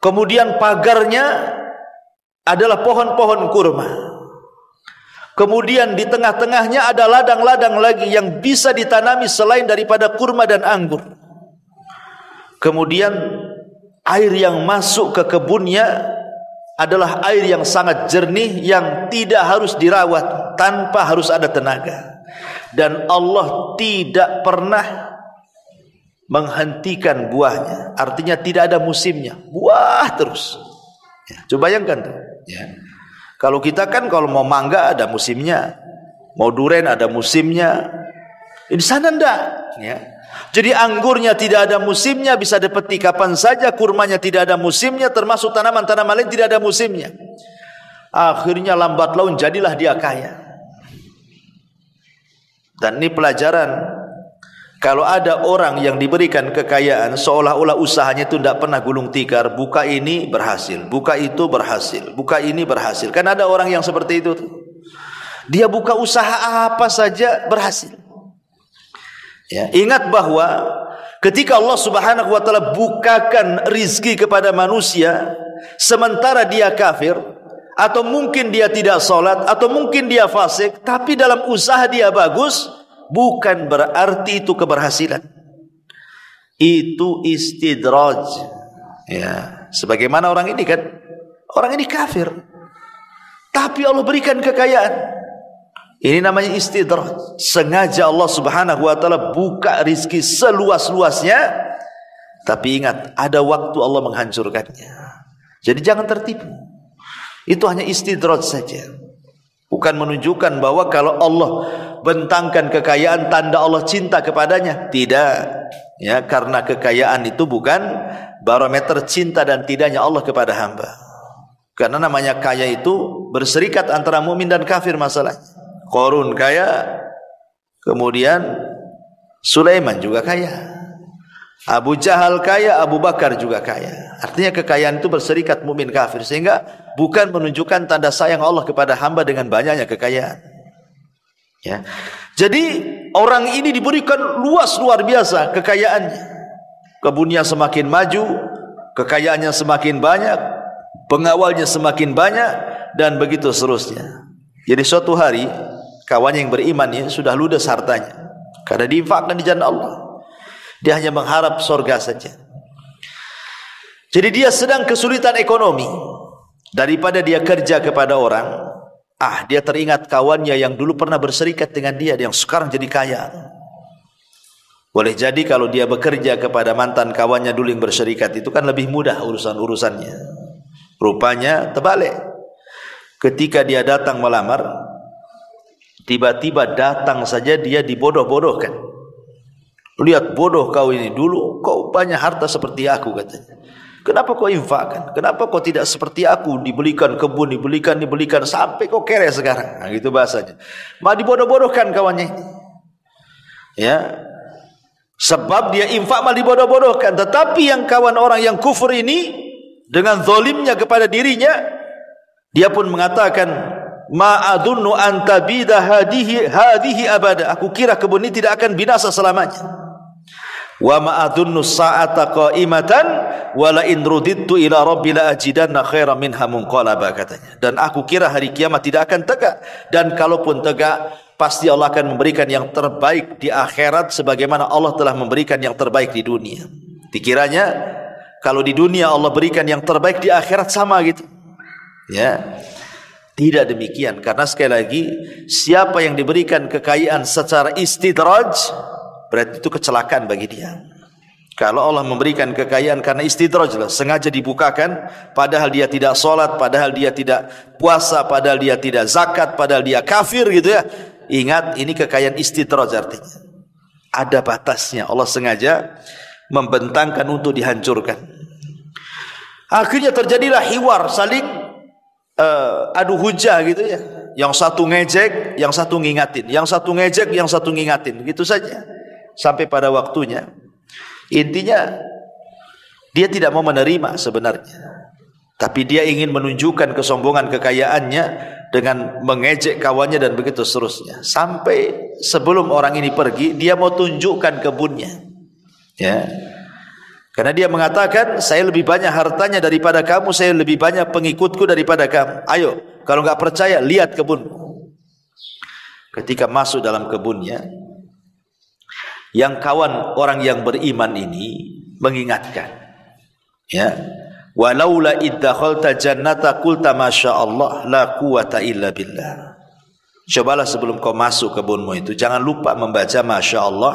Kemudian pagarnya adalah pohon-pohon kurma. Kemudian di tengah-tengahnya ada ladang-ladang lagi yang bisa ditanami selain daripada kurma dan anggur. Kemudian air yang masuk ke kebunnya adalah air yang sangat jernih, yang tidak harus dirawat, tanpa harus ada tenaga. Dan Allah tidak pernah menghentikan buahnya, artinya tidak ada musimnya, buah terus. Ya, coba bayangkan tuh. Ya. Kalau kita kan kalau mau mangga ada musimnya, Mau duren ada musimnya. Di sana enggak, ya. Jadi anggurnya tidak ada musimnya, bisa dipetik kapan saja. Kurmanya tidak ada musimnya, termasuk tanaman-tanaman lain tidak ada musimnya. Akhirnya lambat laun jadilah dia kaya. Dan ini pelajaran. Kalau ada orang yang diberikan kekayaan, seolah-olah usahanya itu tidak pernah gulung tikar. Buka ini berhasil, buka itu berhasil, buka ini berhasil. Kan ada orang yang seperti itu tuh. Dia buka usaha apa saja berhasil. Ya, ingat bahwa ketika Allah Subhanahu wa taala bukakan rizki kepada manusia, sementara dia kafir, atau mungkin dia tidak salat, atau mungkin dia fasik, tapi dalam usaha dia bagus, bukan berarti itu keberhasilan. Itu istidraj. Ya, sebagaimana orang ini kan, orang ini kafir, tapi Allah berikan kekayaan. Ini namanya istidraj. Sengaja Allah Subhanahu wa taala buka rizki seluas-luasnya, tapi ingat, ada waktu Allah menghancurkannya. Jadi jangan tertipu. Itu hanya istidraj saja. Bukan menunjukkan bahwa kalau Allah bentangkan kekayaan tanda Allah cinta kepadanya. Tidak. Ya, karena kekayaan itu bukan barometer cinta dan tidaknya Allah kepada hamba. Karena namanya kaya itu berserikat antara mukmin dan kafir masalahnya. Qarun kaya, kemudian Sulaiman juga kaya, Abu Jahal kaya, Abu Bakar juga kaya. Artinya kekayaan itu berserikat mukmin kafir, sehingga bukan menunjukkan tanda sayang Allah kepada hamba dengan banyaknya kekayaan. Ya. Jadi orang ini diberikan luas luar biasa kekayaannya. Kebunnya semakin maju, kekayaannya semakin banyak, pengawalnya semakin banyak, dan begitu seterusnya. Jadi suatu hari kawannya yang beriman ini sudah ludes hartanya karena diinfakkan di jalan Allah. Dia hanya mengharap surga saja. Jadi dia sedang kesulitan ekonomi. Daripada dia kerja kepada orang, dia teringat kawannya yang dulu pernah berserikat dengan dia, yang sekarang jadi kaya. Boleh jadi kalau dia bekerja kepada mantan kawannya dulu yang berserikat, itu kan lebih mudah urusan-urusannya. Rupanya terbalik. Ketika dia datang melamar, tiba-tiba datang saja dia dibodoh-bodohkan. Lihat, bodoh kau ini, dulu kau banyak harta seperti aku, katanya. Kenapa kau infakkan? Kenapa kau tidak seperti aku, dibelikan kebun, dibelikan sampai kau kere sekarang? Nah, gitu bahasanya. Malah dibodoh-bodohkan kawannya ini. Ya. Sebab dia infak malah dibodoh-bodohkan. Tetapi yang kawan orang yang kufur ini, dengan zalimnya kepada dirinya, dia pun mengatakan, ma'adunnu antabida hadihi abada. Aku kira kebun ini tidak akan binasa selamanya. Wa ma'adunnu sa'ata qa'imatan wa la in rudidtu ila rabbi la ajidanna khairan minha munqalaba, katanya. Dan aku kira hari kiamat tidak akan tegak, dan kalaupun tegak pasti Allah akan memberikan yang terbaik di akhirat sebagaimana Allah telah memberikan yang terbaik di dunia. Dikiranya kalau di dunia Allah berikan yang terbaik, di akhirat sama gitu. Ya. Tidak demikian, karena sekali lagi siapa yang diberikan kekayaan secara istidraj, berarti itu kecelakaan bagi dia. Kalau Allah memberikan kekayaan karena istidraj lah, sengaja dibukakan, padahal dia tidak sholat, padahal dia tidak puasa, padahal dia tidak zakat, padahal dia kafir gitu ya. Ingat, ini kekayaan istidraj artinya. Ada batasnya, Allah sengaja membentangkan untuk dihancurkan. Akhirnya terjadilah hiwar, saling adu hujah gitu ya. Yang satu ngejek, yang satu ngingatin, yang satu ngejek, yang satu ngingatin, gitu saja. Sampai pada waktunya, intinya dia tidak mau menerima sebenarnya, tapi dia ingin menunjukkan kesombongan kekayaannya dengan mengejek kawannya dan begitu seterusnya. Sampai sebelum orang ini pergi, dia mau tunjukkan kebunnya, ya. Karena dia mengatakan, saya lebih banyak hartanya daripada kamu, saya lebih banyak pengikutku daripada kamu. Ayo, kalau nggak percaya, lihat kebunmu. Ketika masuk dalam kebunnya, yang kawan orang yang beriman ini mengingatkan, ya, walaula iddakhalta jannata qulta masyaallah la quwata illa billah. Cobalah sebelum kau masuk kebunmu itu, jangan lupa membaca masyaallah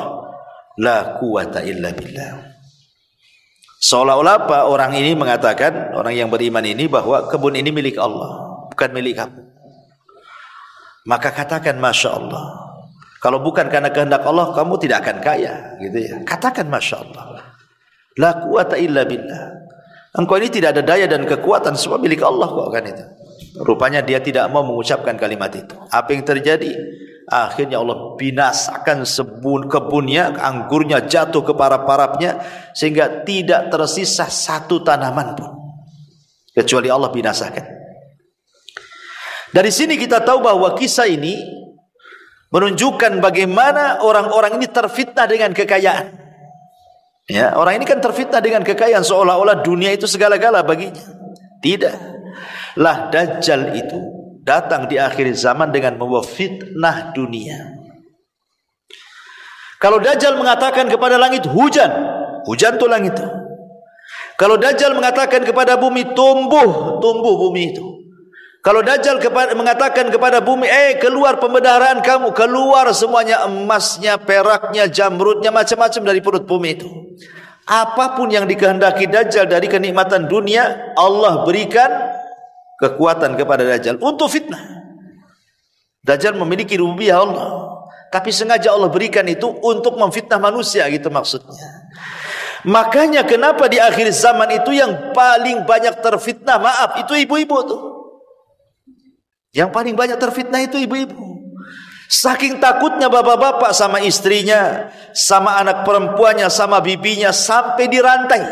la quwata illa billah. Seolah-olah apa, orang ini mengatakan, orang yang beriman ini, bahwa kebun ini milik Allah, bukan milik kamu. maka katakan Masya Allah. Kalau bukan karena kehendak Allah, kamu tidak akan kaya, gitu ya. Katakan Masya Allah. La quwata illa billah. Engkau ini tidak ada daya dan kekuatan, semua milik Allah kok, kan itu. Rupanya dia tidak mau mengucapkan kalimat itu. Apa yang terjadi? Akhirnya Allah binasakan kebunnya, anggurnya jatuh ke parap-parapnya, sehingga tidak tersisa satu tanaman pun, kecuali Allah binasakan. Dari sini kita tahu bahwa kisah ini menunjukkan bagaimana orang-orang ini terfitnah dengan kekayaan. Ya, orang ini kan terfitnah dengan kekayaan, seolah-olah dunia itu segala-gala baginya. Tidak. Lah Dajjal itu datang di akhir zaman dengan membawa fitnah dunia. Kalau Dajjal mengatakan kepada langit hujan, hujan itu langit itu. Kalau Dajjal mengatakan kepada bumi tumbuh, tumbuh bumi itu. Kalau Dajjal mengatakan kepada bumi, keluar pembedaran kamu, keluar semuanya, emasnya, peraknya, jamrudnya, macam-macam dari perut bumi itu. Apapun yang dikehendaki Dajjal dari kenikmatan dunia, Allah berikan kekuatan kepada Dajjal untuk fitnah. Dajjal memiliki rububiyah Allah, tapi sengaja Allah berikan itu untuk memfitnah manusia, gitu maksudnya. Makanya kenapa di akhir zaman itu yang paling banyak terfitnah, maaf, itu ibu-ibu tuh. Yang paling banyak terfitnah itu ibu-ibu. Saking takutnya bapak-bapak sama istrinya, sama anak perempuannya, sama bibinya, sampai dirantai.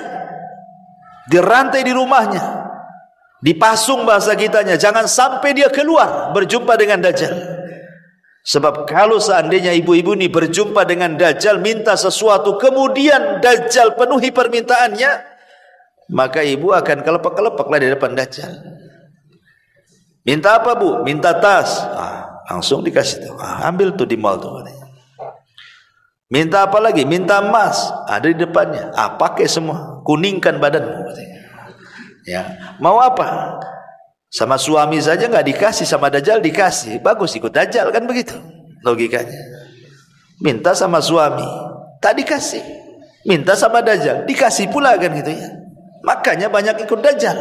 Dirantai di rumahnya. Dipasung bahasa kitanya, jangan sampai dia keluar berjumpa dengan Dajjal. Sebab kalau seandainya ibu-ibu ini berjumpa dengan Dajjal, minta sesuatu, kemudian Dajjal penuhi permintaannya, maka ibu akan kelepek-kelepeklah di depan Dajjal. Minta apa bu? Minta tas. Langsung dikasih tuh. Ambil tuh di mall tuh. Minta apa lagi? Minta emas. Ada di depannya. Pakai semua. Kuningkan badanmu. Ya. Mau apa? Sama suami saja nggak dikasih, sama Dajjal dikasih. Bagus ikut Dajjal, kan begitu logikanya. Minta sama suami, tak dikasih. Minta sama Dajjal, dikasih pula, kan gitu ya. Makanya banyak ikut Dajjal.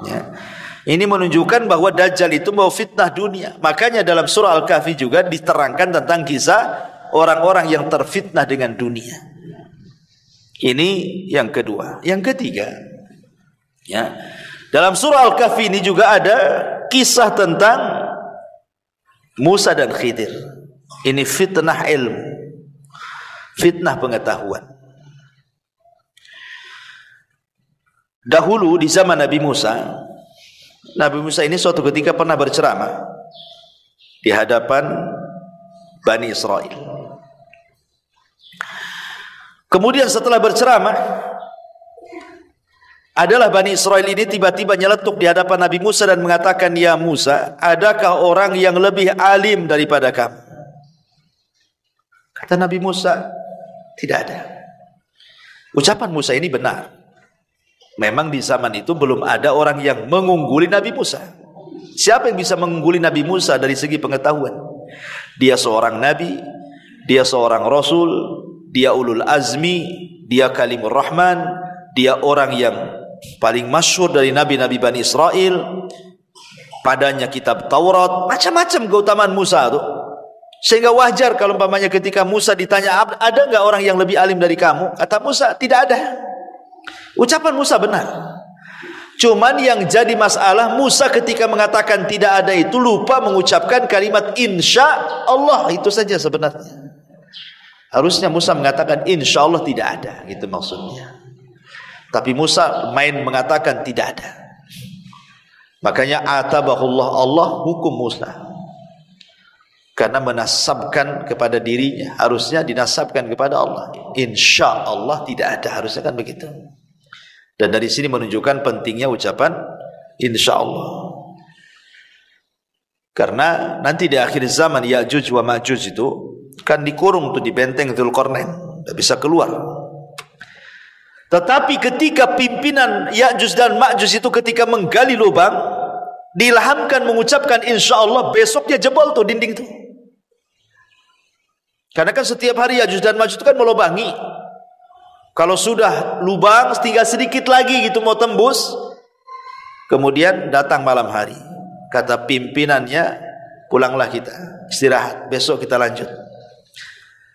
Ya. Ini menunjukkan bahwa Dajjal itu mau fitnah dunia. Makanya dalam surah Al-Kahfi juga diterangkan tentang kisah orang-orang yang terfitnah dengan dunia. Ini yang kedua. Yang ketiga, ya, dalam surah Al-Kahfi ini juga ada kisah tentang Musa dan Khidir. Ini fitnah ilmu, fitnah pengetahuan. Dahulu di zaman Nabi Musa ini suatu ketika pernah berceramah di hadapan Bani Israel. Kemudian setelah berceramah, adalah Bani Israel ini tiba-tiba nyeletuk di hadapan Nabi Musa dan mengatakan, "Ya Musa, adakah orang yang lebih alim daripada kamu?" Kata Nabi Musa, "Tidak ada." Ucapan Musa ini benar. Memang di zaman itu belum ada orang yang mengungguli Nabi Musa. Siapa yang bisa mengungguli Nabi Musa dari segi pengetahuan? Dia seorang nabi, dia seorang rasul, dia ulul azmi, dia kalimur rahman, dia orang yang paling masyhur dari nabi-nabi Bani Israel, padanya kitab Taurat, macam-macam keutamaan Musa itu. Sehingga wajar kalau umpamanya ketika Musa ditanya, ada enggak orang yang lebih alim dari kamu? Kata Musa, tidak ada. Ucapan Musa benar. Cuman yang jadi masalah, Musa ketika mengatakan tidak ada itu lupa mengucapkan kalimat insya Allah. Itu saja sebenarnya. Harusnya Musa mengatakan insya Allah tidak ada, gitu maksudnya. Tapi Musa main mengatakan tidak ada. Makanya atabahullah, Allah hukum Musa. Karena menasabkan kepada dirinya, harusnya dinasabkan kepada Allah. Insya Allah tidak ada, harusnya kan begitu. Dan dari sini menunjukkan pentingnya ucapan insya Allah. Karena nanti di akhir zaman Ya'juj wa Ma'juj itu kan dikurung tuh di benteng Dzulqarnain, tidak bisa keluar. Tetapi ketika pimpinan Ya'juj dan Ma'juj itu ketika menggali lubang, diilhamkan mengucapkan insya Allah, besoknya jebol tuh dinding itu. Karena kan setiap hari Ya'juj dan Ma'juj itu kan melubangi. Kalau sudah lubang tinggal sedikit lagi gitu mau tembus, kemudian datang malam hari. Kata pimpinannya, pulanglah kita, istirahat, besok kita lanjut.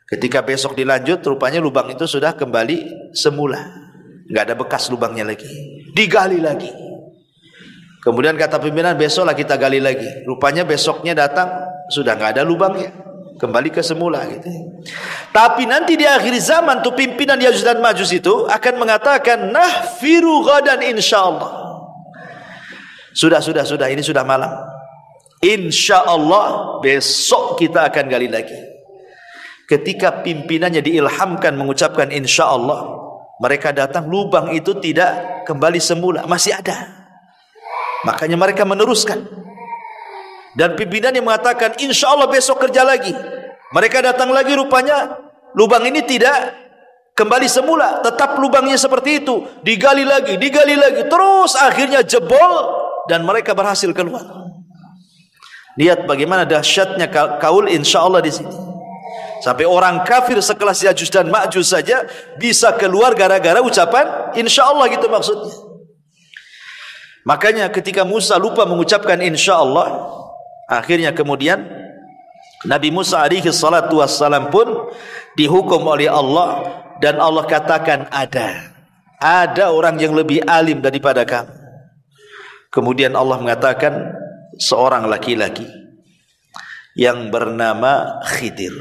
Ketika besok dilanjut, rupanya lubang itu sudah kembali semula, nggak ada bekas lubangnya lagi, digali lagi. Kemudian kata pimpinan, besoklah kita gali lagi. Rupanya besoknya datang, sudah nggak ada lubangnya, kembali ke semula gitu. Tapi nanti di akhir zaman tuh pimpinan Ya'juj dan Ma'juj itu akan mengatakan, nahfiru ghadan insyaallah. Sudah, ini sudah malam. Insyaallah besok kita akan gali lagi. Ketika pimpinannya diilhamkan mengucapkan insyaallah, mereka datang, lubang itu tidak kembali semula, masih ada. Makanya mereka meneruskan. Dan pimpinannya mengatakan, insyaallah besok kerja lagi. Mereka datang lagi, rupanya lubang ini tidak kembali semula, tetap lubangnya seperti itu, digali lagi, terus akhirnya jebol dan mereka berhasil keluar. Lihat bagaimana dahsyatnya kaul insyaallah di sini. Sampai orang kafir sekelas Ya'juj dan Ma'juj saja bisa keluar gara-gara ucapan insyaallah, gitu maksudnya. Makanya ketika Musa lupa mengucapkan insyaallah, akhirnya kemudian Nabi Musa alaihi salatu wassalam pun dihukum oleh Allah, dan Allah katakan ada orang yang lebih alim daripada kamu. Kemudian Allah mengatakan seorang laki-laki yang bernama Khidir.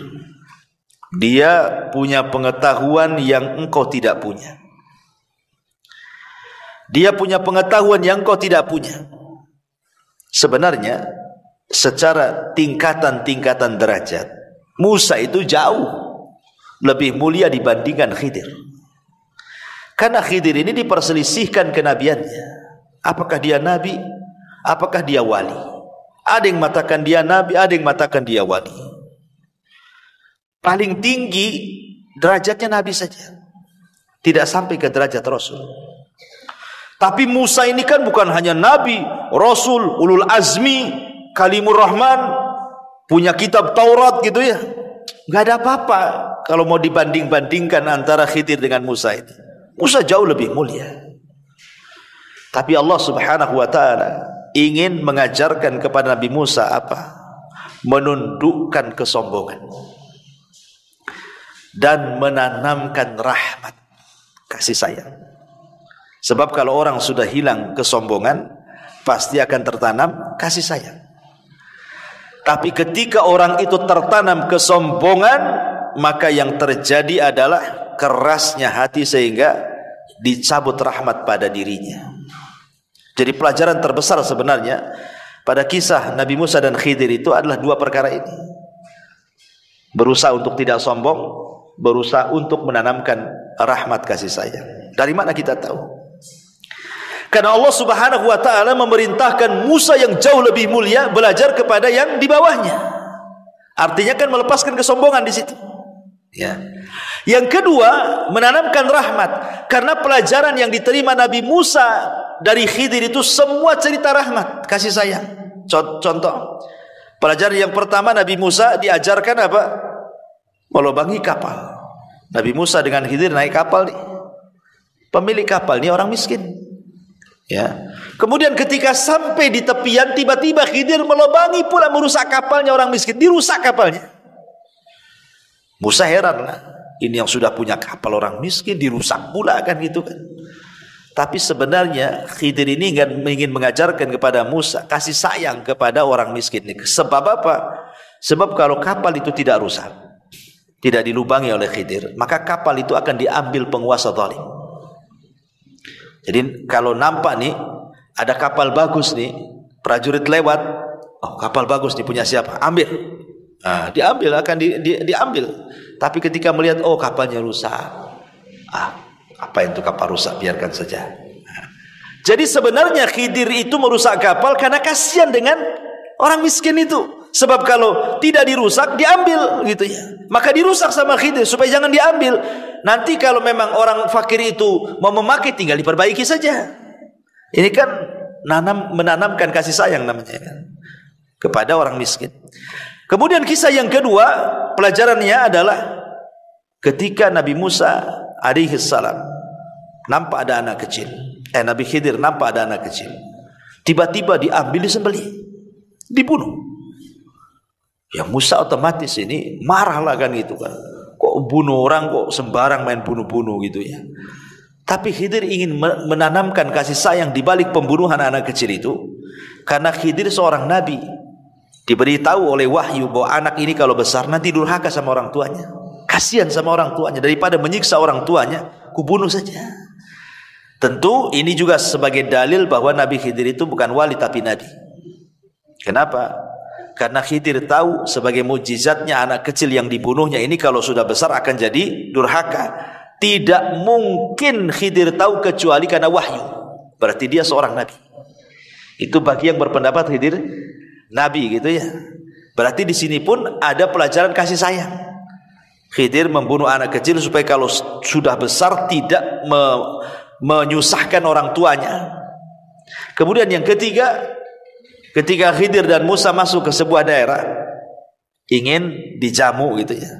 Dia punya pengetahuan yang engkau tidak punya. Dia punya pengetahuan yang engkau tidak punya. Sebenarnya secara tingkatan-tingkatan derajat, Musa itu jauh lebih mulia dibandingkan Khidir. Karena Khidir ini diperselisihkan kenabiannya. Apakah dia nabi? Apakah dia wali? Ada yang mengatakan dia nabi, ada yang mengatakan dia wali. Paling tinggi derajatnya nabi saja, tidak sampai ke derajat rasul. Tapi Musa ini kan bukan hanya nabi, rasul, ulul azmi, kalimur rahman, punya kitab Taurat gitu ya. Gak ada apa-apa kalau mau dibanding-bandingkan antara Khidir dengan Musa ini. Musa jauh lebih mulia. Tapi Allah subhanahu wa ta'ala ingin mengajarkan kepada Nabi Musa apa? Menundukkan kesombongan dan menanamkan rahmat, kasih sayang. Sebab kalau orang sudah hilang kesombongan, pasti akan tertanam kasih sayang. Tapi ketika orang itu tertanam kesombongan, maka yang terjadi adalah kerasnya hati sehingga dicabut rahmat pada dirinya. Jadi pelajaran terbesar sebenarnya pada kisah Nabi Musa dan Khidir itu adalah dua perkara ini. Berusaha untuk tidak sombong, berusaha untuk menanamkan rahmat kasih sayang. Dari mana kita tahu? Karena Allah subhanahu wa ta'ala memerintahkan Musa yang jauh lebih mulia belajar kepada yang di bawahnya. Artinya kan melepaskan kesombongan di situ. Ya. Yang kedua, menanamkan rahmat. Karena pelajaran yang diterima Nabi Musa dari Khidir itu semua cerita rahmat, kasih sayang. Contoh, pelajaran yang pertama, Nabi Musa diajarkan apa? Melubangi kapal. Nabi Musa dengan Khidir naik kapal nih. Pemilik kapal ini orang miskin. Ya. Kemudian ketika sampai di tepian, tiba-tiba Khidir melubangi pula, merusak kapalnya orang miskin, dirusak kapalnya. Musa heran lah, ini yang sudah punya kapal orang miskin dirusak pula kan gitu kan. Tapi sebenarnya Khidir ini ingin mengajarkan kepada Musa kasih sayang kepada orang miskin ini. Sebab apa? Sebab kalau kapal itu tidak rusak, tidak dilubangi oleh Khidir, maka kapal itu akan diambil penguasa zalim. Jadi kalau nampak nih ada kapal bagus nih, prajurit lewat, oh kapal bagus nih punya siapa? Ambil. Nah, diambil, akan diambil. Tapi ketika melihat oh kapalnya rusak, apa itu kapal rusak, biarkan saja. Nah, jadi sebenarnya Khidir itu merusak kapal karena kasihan dengan orang miskin itu. Sebab kalau tidak dirusak diambil gitu ya. Maka dirusak sama Khidir supaya jangan diambil. Nanti kalau memang orang fakir itu mau memakai, tinggal diperbaiki saja. Ini kan menanamkan kasih sayang namanya kan, kepada orang miskin. Kemudian kisah yang kedua, pelajarannya adalah ketika Nabi Musa alaihi salam nampak ada anak kecil, Nabi Khidir nampak ada anak kecil, tiba-tiba diambil, disembelih, dibunuh. Ya Musa otomatis ini marah lah kan gitu kan. Kok bunuh orang, kok sembarang main bunuh-bunuh gitu ya. Tapi Khidir ingin menanamkan kasih sayang di balik pembunuhan anak kecil itu. Karena Khidir seorang nabi, diberitahu oleh wahyu bahwa anak ini kalau besar nanti durhaka sama orang tuanya. Kasihan sama orang tuanya, daripada menyiksa orang tuanya, kubunuh saja. Tentu ini juga sebagai dalil bahwa Nabi Khidir itu bukan wali tapi nabi. Kenapa? Karena Khidir tahu sebagai mukjizatnya anak kecil yang dibunuhnya ini kalau sudah besar akan jadi durhaka. Tidak mungkin Khidir tahu kecuali karena wahyu. Berarti dia seorang nabi. Itu bagi yang berpendapat Khidir nabi gitu ya. Berarti di sini pun ada pelajaran kasih sayang. Khidir membunuh anak kecil supaya kalau sudah besar tidak menyusahkan orang tuanya. Kemudian yang ketiga, ketika Khidir dan Musa masuk ke sebuah daerah ingin dijamu gitu ya.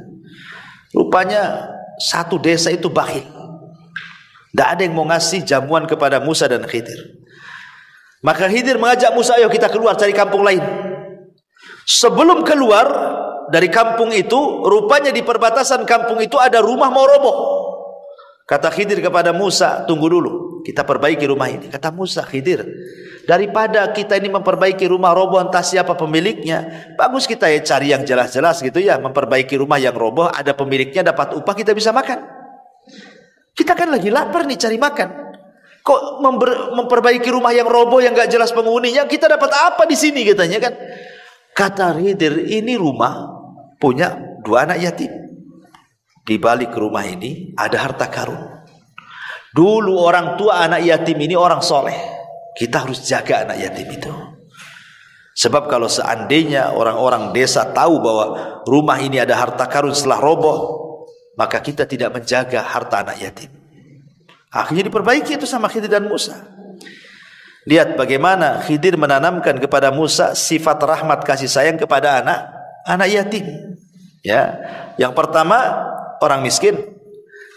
Rupanya satu desa itu bakhil. Tidak ada yang mau ngasih jamuan kepada Musa dan Khidir. Maka Khidir mengajak Musa, ayo kita keluar cari kampung lain. Sebelum keluar dari kampung itu, rupanya di perbatasan kampung itu ada rumah mau roboh. Kata Khidir kepada Musa, tunggu dulu, kita perbaiki rumah ini. Kata Musa, Khidir, daripada kita ini memperbaiki rumah roboh entah siapa pemiliknya, bagus kita ya cari yang jelas-jelas gitu ya. Memperbaiki rumah yang roboh, ada pemiliknya, dapat upah, kita bisa makan. Kita kan lagi lapar nih cari makan. Kok memperbaiki rumah yang roboh yang gak jelas penghuninya, kita dapat apa di sini katanya kan? Kata Khidir, ini rumah punya 2 anak yatim. Di balik rumah ini ada harta karun. Dulu orang tua anak yatim ini orang soleh. Kita harus jaga anak yatim itu. Sebab kalau seandainya orang-orang desa tahu bahwa rumah ini ada harta karun setelah roboh, maka kita tidak menjaga harta anak yatim. Akhirnya diperbaiki itu sama Khidir dan Musa. Lihat bagaimana Khidir menanamkan kepada Musa sifat rahmat kasih sayang kepada anak yatim. Ya, yang pertama orang miskin,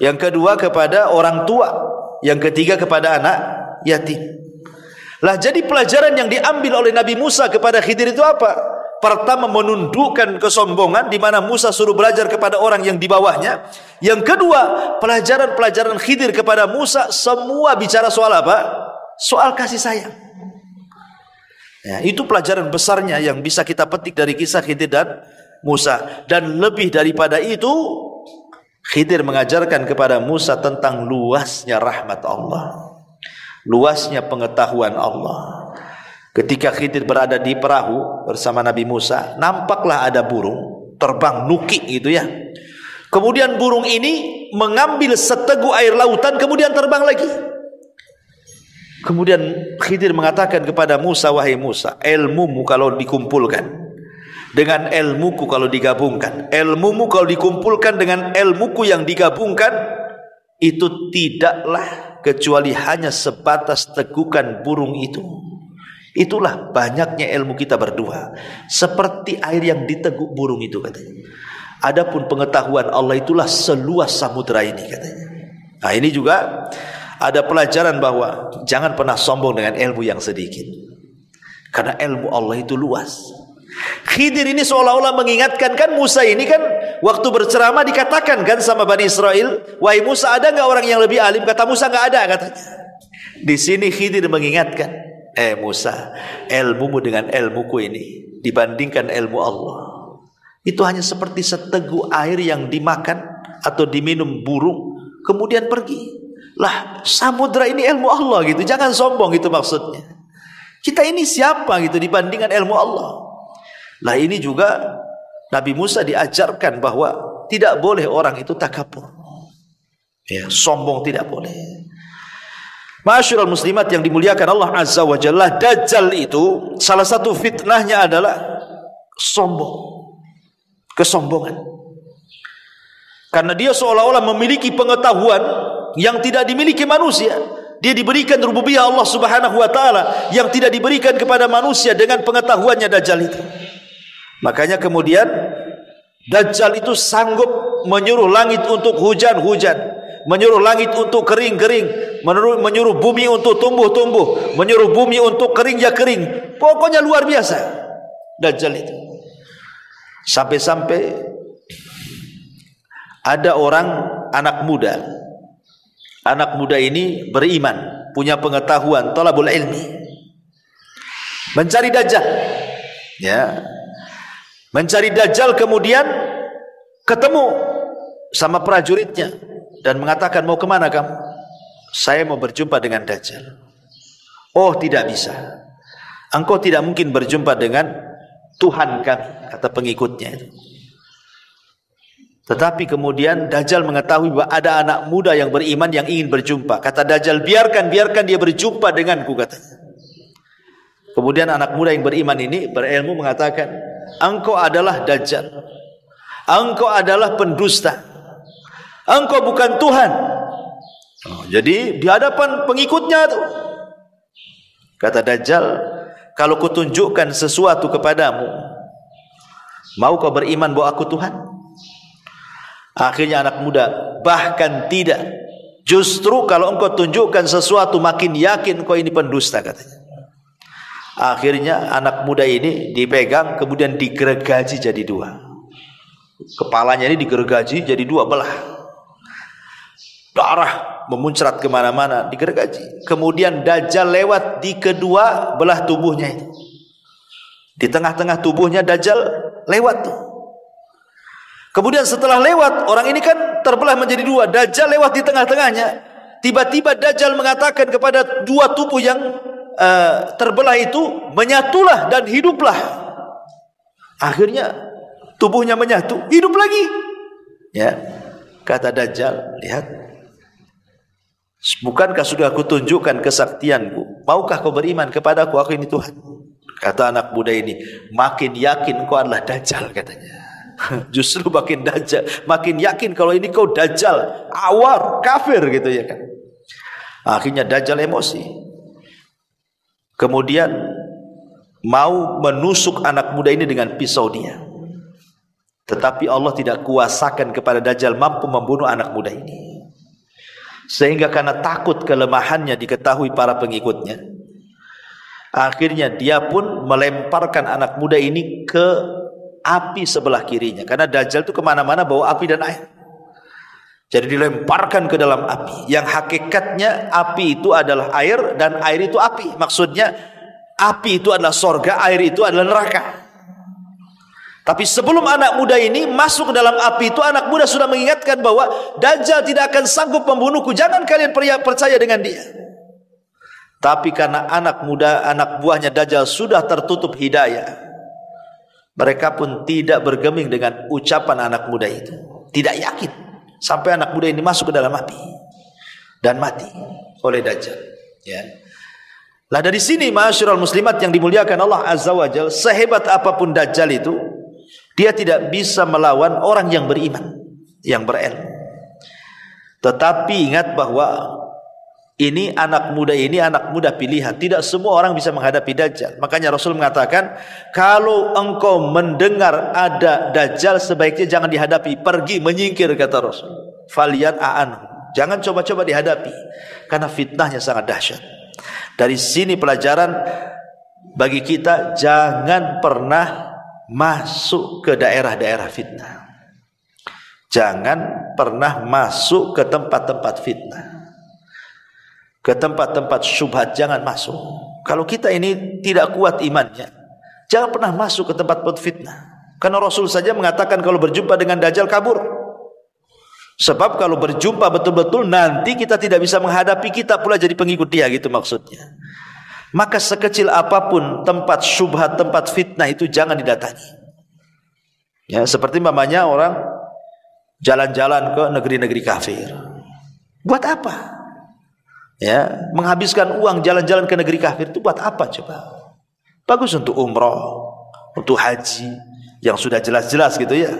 yang kedua kepada orang tua, yang ketiga kepada anak yatim. Lah jadi pelajaran yang diambil oleh Nabi Musa kepada Khidir itu apa? Pertama menundukkan kesombongan di mana Musa suruh belajar kepada orang yang di bawahnya. Yang kedua, pelajaran-pelajaran Khidir kepada Musa semua bicara soal apa? Soal kasih sayang. Ya, itu pelajaran besarnya yang bisa kita petik dari kisah Khidir dan Musa. Dan lebih daripada itu, Khidir mengajarkan kepada Musa tentang luasnya rahmat Allah, luasnya pengetahuan Allah. Ketika Khidir berada di perahu bersama Nabi Musa, nampaklah ada burung terbang nukik gitu ya. Kemudian burung ini mengambil seteguk air lautan kemudian terbang lagi. Kemudian Khidir mengatakan kepada Musa, wahai Musa, ilmumu kalau dikumpulkan dengan ilmuku kalau digabungkan, ilmumu kalau dikumpulkan dengan ilmuku yang digabungkan, itu tidaklah kecuali hanya sebatas tegukan burung itu. Itulah banyaknya ilmu kita berdua, seperti air yang diteguk burung itu katanya. Adapun pengetahuan Allah itulah seluas samudra ini katanya. Nah ini juga ada pelajaran bahwa jangan pernah sombong dengan ilmu yang sedikit, karena ilmu Allah itu luas. Khidir ini seolah-olah mengingatkan, kan Musa ini kan waktu berceramah dikatakan kan sama Bani Israel, wahai Musa, ada nggak orang yang lebih alim? Kata Musa nggak ada katanya. Di sini Khidir mengingatkan, Musa, ilmumu dengan ilmuku ini dibandingkan ilmu Allah, itu hanya seperti seteguk air yang dimakan atau diminum burung kemudian pergi. Lah samudra ini ilmu Allah gitu, jangan sombong gitu maksudnya. Kita ini siapa gitu dibandingkan ilmu Allah. Lah ini juga Nabi Musa diajarkan bahwa tidak boleh orang itu takabur, ya, sombong tidak boleh. Ma'asyiral muslimat yang dimuliakan Allah Azza wa Jalla, Dajjal itu salah satu fitnahnya adalah sombong, kesombongan. Karena dia seolah-olah memiliki pengetahuan yang tidak dimiliki manusia. Dia diberikan rububiyah Allah Subhanahu wa taala yang tidak diberikan kepada manusia dengan pengetahuannya Dajjal itu. Makanya kemudian Dajjal itu sanggup menyuruh langit untuk hujan-hujan, menyuruh langit untuk kering-kering, menyuruh bumi untuk tumbuh-tumbuh, menyuruh bumi untuk kering ya kering. Pokoknya luar biasa Dajjal itu. Sampai-sampai ada orang anak muda. Anak muda ini beriman, punya pengetahuan, talabul ilmi, mencari Dajjal. Ya, mencari Dajjal, kemudian ketemu sama prajuritnya dan mengatakan, mau kemana kamu? Saya mau berjumpa dengan Dajjal. Oh, tidak bisa. Engkau tidak mungkin berjumpa dengan Tuhan kami, kata pengikutnya itu. Tetapi kemudian Dajjal mengetahui bahwa ada anak muda yang beriman yang ingin berjumpa. Kata Dajjal, biarkan dia berjumpa denganku, katanya. Kemudian anak muda yang beriman ini berilmu mengatakan, engkau adalah Dajjal, engkau adalah pendusta, engkau bukan Tuhan. Jadi di hadapan pengikutnya tuh, kata Dajjal, kalau kutunjukkan sesuatu kepadamu, mau kau beriman bahwa aku Tuhan? Akhirnya anak muda, bahkan tidak, justru kalau engkau tunjukkan sesuatu makin yakin kau ini pendusta, katanya. Akhirnya anak muda ini dipegang, kemudian digergaji jadi dua. Kepalanya ini digergaji jadi dua belah, darah memuncrat kemana-mana, digergaji. Kemudian Dajjal lewat di kedua belah tubuhnya itu. Di tengah-tengah tubuhnya Dajjal lewat tuh. Kemudian setelah lewat, orang ini kan terbelah menjadi dua. Dajjal lewat di tengah-tengahnya. Tiba-tiba Dajjal mengatakan kepada dua tubuh yang terbelah itu, menyatulah dan hiduplah. Akhirnya tubuhnya menyatu, hidup lagi. Ya, kata Dajjal, lihat, bukankah sudah aku tunjukkan kesaktianku? Maukah kau beriman kepadaku? Aku ini Tuhan. Kata anak muda ini, makin yakin kau adalah Dajjal, katanya. Justru makin yakin kalau ini kau Dajjal, awar, kafir, gitu ya kan. Akhirnya Dajjal emosi, kemudian mau menusuk anak muda ini dengan pisau dia. Tetapi Allah tidak kuasakan kepada Dajjal mampu membunuh anak muda ini. Sehingga karena takut kelemahannya diketahui para pengikutnya, akhirnya dia pun melemparkan anak muda ini ke api sebelah kirinya. Karena Dajjal itu kemana-mana bawa api dan air. Jadi dilemparkan ke dalam api, yang hakikatnya api itu adalah air dan air itu api. Maksudnya api itu adalah sorga, air itu adalah neraka. Tapi sebelum anak muda ini masuk ke dalam api itu, anak muda sudah mengingatkan bahwa Dajjal tidak akan sanggup membunuhku, jangan kalian percaya dengan dia. Tapi karena anak muda, anak buahnya Dajjal sudah tertutup hidayah, mereka pun tidak bergeming dengan ucapan anak muda itu. Tidak yakin. Sampai anak muda ini masuk ke dalam api dan mati oleh Dajjal. Ya. Lah dari sini ma'asyiral muslimat yang dimuliakan Allah Azza wa Jalla, sehebat apapun Dajjal itu, dia tidak bisa melawan orang yang beriman, yang berilmu. Tetapi ingat bahwa ini anak muda pilihan. Tidak semua orang bisa menghadapi Dajjal. Makanya Rasul mengatakan, kalau engkau mendengar ada Dajjal, sebaiknya jangan dihadapi, pergi, menyingkir, kata Rasul. Faliyan a'anhu, jangan coba-coba dihadapi, karena fitnahnya sangat dahsyat. Dari sini pelajaran bagi kita, jangan pernah masuk ke daerah-daerah fitnah. Jangan pernah masuk ke tempat-tempat fitnah, ke tempat-tempat syubhat, jangan masuk. Kalau kita ini tidak kuat imannya, jangan pernah masuk ke tempat-tempat fitnah. Karena Rasul saja mengatakan kalau berjumpa dengan Dajjal kabur. Sebab kalau berjumpa betul-betul, nanti kita tidak bisa menghadapi, kita pula jadi pengikut dia, gitu maksudnya. Maka sekecil apapun tempat syubhat, tempat fitnah itu jangan didatangi. Ya, seperti mamanya orang jalan-jalan ke negeri-negeri kafir. Buat apa? Ya, menghabiskan uang jalan-jalan ke negeri kafir itu buat apa coba? Bagus untuk umroh, untuk haji yang sudah jelas-jelas gitu ya.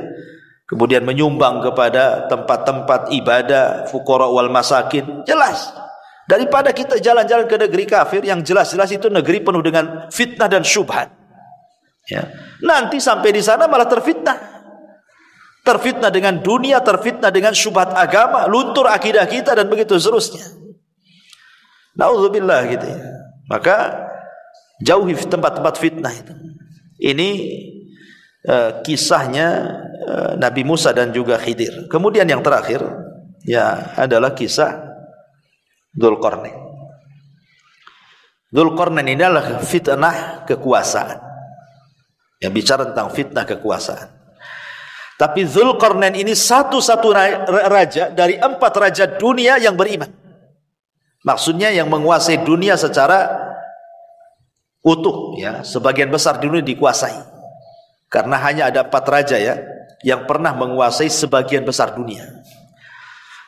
Kemudian menyumbang kepada tempat-tempat ibadah, fuqara wal masakin, jelas. Daripada kita jalan-jalan ke negeri kafir yang jelas-jelas itu negeri penuh dengan fitnah dan syubhat. Ya. Nanti sampai di sana malah terfitnah. Terfitnah dengan dunia, terfitnah dengan syubhat agama, luntur akidah kita dan begitu seterusnya. Na'udzubillah gitu ya. Maka jauhi tempat-tempat fitnah itu. Ini kisahnya Nabi Musa dan juga Khidir. Kemudian yang terakhir ya adalah kisah Dzulqarnain. Dzulqarnain ini adalah fitnah kekuasaan. Yang bicara tentang fitnah kekuasaan. Tapi Dzulqarnain ini satu-satu raja dari 4 raja dunia yang beriman. Maksudnya yang menguasai dunia secara utuh ya, sebagian besar dunia dikuasai. Karena hanya ada 4 raja ya yang pernah menguasai sebagian besar dunia.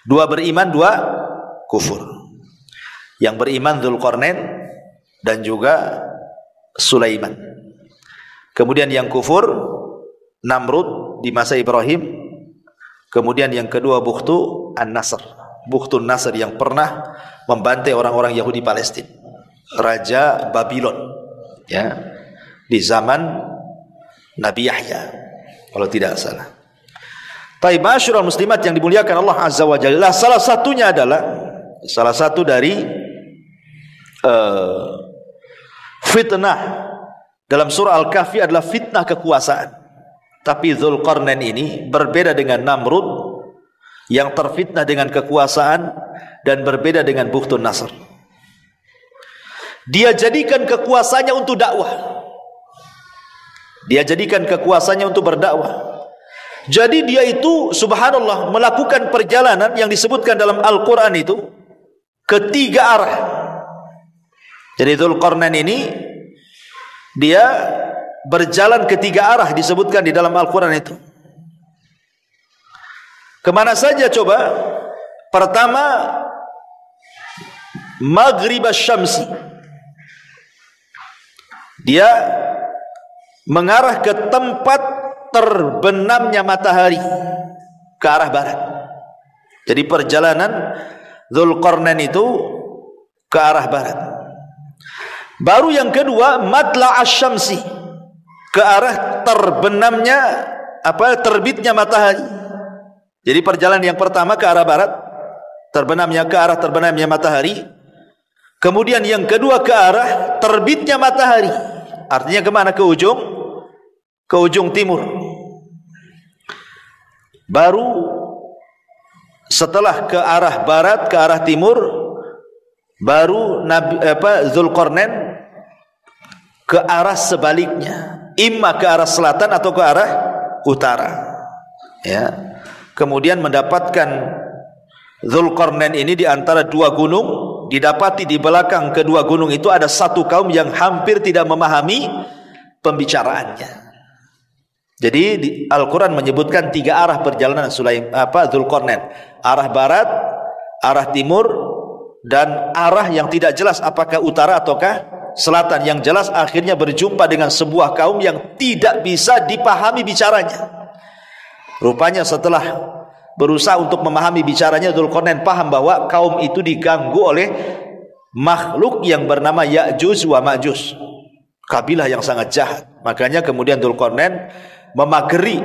2 beriman, 2 kufur. Yang beriman Dzulqarnain dan juga Sulaiman. Kemudian yang kufur Namrud di masa Ibrahim. Kemudian yang kedua Bukhtu An-Nasr. Bukhtu An-Nasr yang pernah membantai orang-orang Yahudi Palestina. Raja Babylon ya, di zaman Nabi Yahya kalau tidak salah. Baik, masyarul muslimat yang dimuliakan Allah Azza wa Jalla, salah satunya adalah salah satu dari fitnah dalam surah Al-Kahfi adalah fitnah kekuasaan. Tapi Dzulqarnain ini berbeda dengan Namrud yang terfitnah dengan kekuasaan dan berbeda dengan Bukhtun Nasr. Dia jadikan kekuasaannya untuk dakwah. Dia jadikan kekuasaannya untuk berdakwah. Jadi dia itu subhanallah melakukan perjalanan yang disebutkan dalam Al-Quran itu ke 3 arah. Jadi Dzulqarnain ini dia berjalan ke 3 arah disebutkan di dalam Al-Quran itu. Kemana saja coba? Pertama, Maghrib Asy-Syamsi. Dia mengarah ke tempat terbenamnya matahari, ke arah barat. Jadi perjalanan Dzulqarnain itu ke arah barat. Baru yang kedua Matla' Asy-Syamsi, ke arah terbenamnya terbitnya matahari. Jadi perjalanan yang pertama ke arah barat, ke arah terbenamnya matahari. Kemudian yang kedua ke arah terbitnya matahari. Artinya kemana? Ke ujung timur. Baru setelah ke arah barat, ke arah timur, baru Dzulqarnain ke arah sebaliknya, imma ke arah selatan atau ke arah utara. Ya. Kemudian mendapatkan Dzulqarnain ini di antara 2 gunung. Didapati di belakang kedua gunung itu ada satu kaum yang hampir tidak memahami pembicaraannya. Jadi Al-Quran menyebutkan 3 arah perjalanan Dzulqarnain. Arah barat, arah timur, dan arah yang tidak jelas apakah utara ataukah selatan. Yang jelas akhirnya berjumpa dengan sebuah kaum yang tidak bisa dipahami bicaranya. Rupanya setelah berusaha untuk memahami bicaranya, Dzulqarnain paham bahwa kaum itu diganggu oleh makhluk yang bernama Ya'juj wa Ma'juj, kabilah yang sangat jahat. Makanya kemudian Dzulqarnain memageri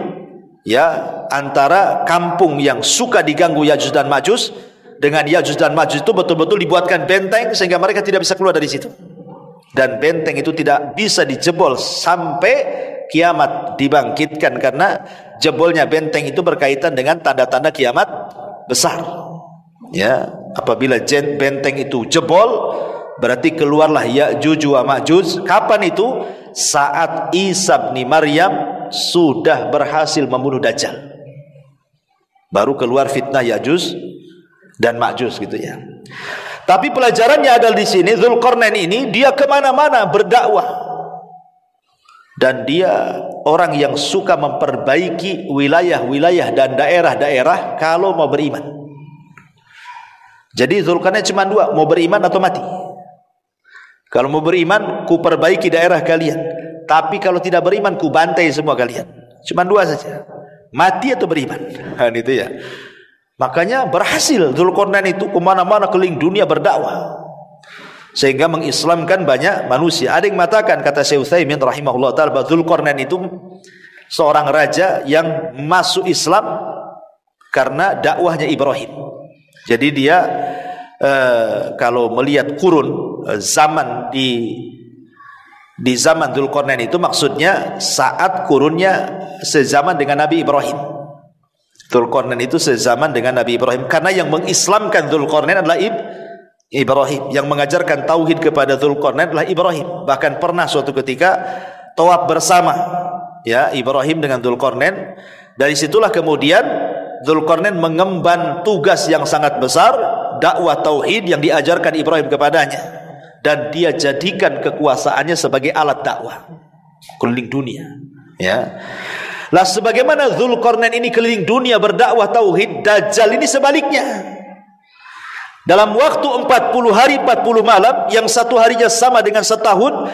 ya antara kampung yang suka diganggu Ya'juj dan Ma'juj dengan Ya'juj dan Ma'juj itu betul-betul dibuatkan benteng sehingga mereka tidak bisa keluar dari situ. Dan benteng itu tidak bisa dijebol sampai kiamat dibangkitkan, karena jebolnya benteng itu berkaitan dengan tanda-tanda kiamat besar. Ya, apabila benteng itu jebol, berarti keluarlah Ya'juj wa Ma'juj. Kapan itu? Saat Isa bin Maryam sudah berhasil membunuh Dajjal. Baru keluar fitnah Ya'juj dan Ma'juj gitu ya. Tapi pelajarannya adalah di sini Dzulqarnain ini dia kemana-mana berdakwah, dan dia orang yang suka memperbaiki wilayah-wilayah dan daerah-daerah kalau mau beriman. Jadi Dzulqarnain cuma 2, mau beriman atau mati. Kalau mau beriman, ku perbaiki daerah kalian. Tapi kalau tidak beriman, ku bantai semua kalian. Cuma 2 saja, mati atau beriman. Nah, itu ya. Makanya berhasil Dzulqarnain itu kemana-mana keliling dunia berdakwah, sehingga mengislamkan banyak manusia. Ada yang mengatakan, kata Syekh Utsaimin rahimahullah ta'ala, Dzulqarnain itu seorang raja yang masuk Islam karena dakwahnya Ibrahim. Jadi dia kalau melihat kurun zaman di Di zaman Dzulqarnain itu maksudnya saat kurunnya sezaman dengan Nabi Ibrahim. Dzulqarnain itu sezaman dengan Nabi Ibrahim, karena yang mengislamkan Dzulqarnain adalah Ibrahim, yang mengajarkan tauhid kepada Dzulqarnain adalah Ibrahim. Bahkan pernah suatu ketika tawaf bersama, ya, Ibrahim dengan Dzulqarnain. Dari situlah kemudian Dzulqarnain mengemban tugas yang sangat besar, dakwah tauhid yang diajarkan Ibrahim kepadanya, dan dia jadikan kekuasaannya sebagai alat dakwah keliling dunia, ya. Lah sebagaimana Dzulqarnain ini keliling dunia berdakwah tauhid, Dajjal ini sebaliknya. Dalam waktu 40 hari 40 malam, yang satu harinya sama dengan setahun,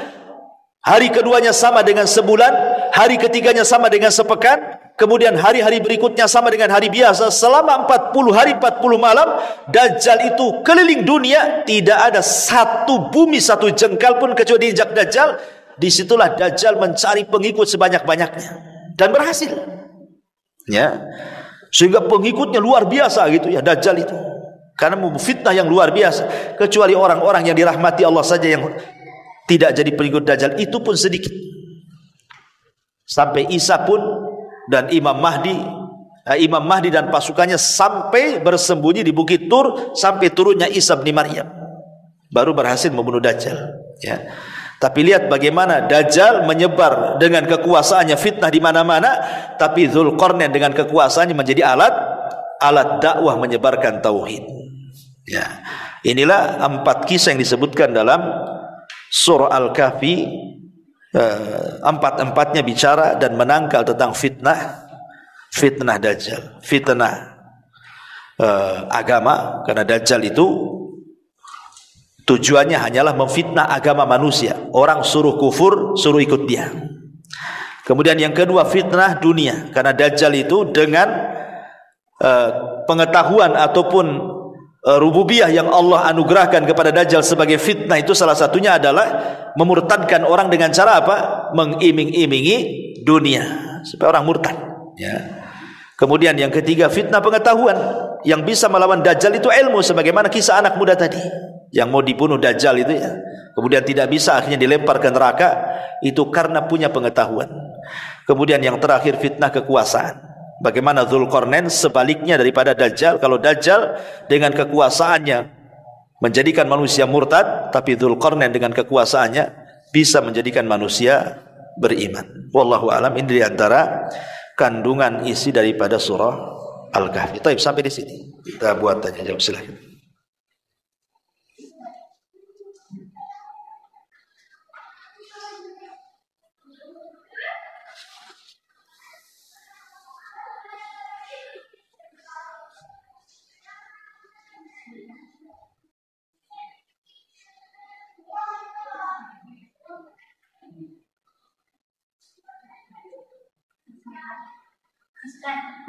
hari keduanya sama dengan sebulan, hari ketiganya sama dengan sepekan, kemudian hari-hari berikutnya sama dengan hari biasa. Selama 40 hari 40 malam, Dajjal itu keliling dunia, tidak ada satu bumi, satu jengkal pun kecuali diinjak Dajjal. Disitulah Dajjal mencari pengikut sebanyak-banyaknya, dan berhasil, ya, sehingga pengikutnya luar biasa gitu ya Dajjal itu, karena fitnah yang luar biasa. Kecuali orang-orang yang dirahmati Allah saja yang tidak jadi pengikut Dajjal, itu pun sedikit. Sampai Isa pun dan Imam Mahdi dan pasukannya sampai bersembunyi di Bukit Tur sampai turunnya Isa bin Maryam, baru berhasil membunuh Dajjal, ya. Tapi lihat bagaimana Dajjal menyebar dengan kekuasaannya, fitnah di mana-mana, tapi Dzulqarnain dengan kekuasaannya menjadi alat dakwah menyebarkan tauhid. Ya, inilah 4 kisah yang disebutkan dalam surah Al-Kahfi. Empat-empatnya bicara dan menangkal tentang fitnah Dajjal, fitnah agama, karena Dajjal itu tujuannya hanyalah memfitnah agama manusia. Orang suruh kufur, suruh ikut dia. Kemudian yang kedua, fitnah dunia, karena Dajjal itu dengan pengetahuan ataupun rububiyah yang Allah anugerahkan kepada Dajjal sebagai fitnah, itu salah satunya adalah memurtadkan orang dengan cara apa? Mengiming-imingi dunia supaya orang murtad, ya. Kemudian yang ketiga, fitnah pengetahuan. Yang bisa melawan Dajjal itu ilmu, sebagaimana kisah anak muda tadi yang mau dibunuh Dajjal itu, ya, kemudian tidak bisa, akhirnya dilempar ke neraka, itu karena punya pengetahuan. Kemudian yang terakhir, fitnah kekuasaan. Bagaimana Dzulqarnain sebaliknya daripada Dajjal. Kalau Dajjal dengan kekuasaannya menjadikan manusia murtad, tapi Dzulqarnain dengan kekuasaannya bisa menjadikan manusia beriman. Wallahu alam. Ini diantara kandungan isi daripada surah Al-Kahfi. Baik, sampai di sini kita buat tanya jawab, silakan.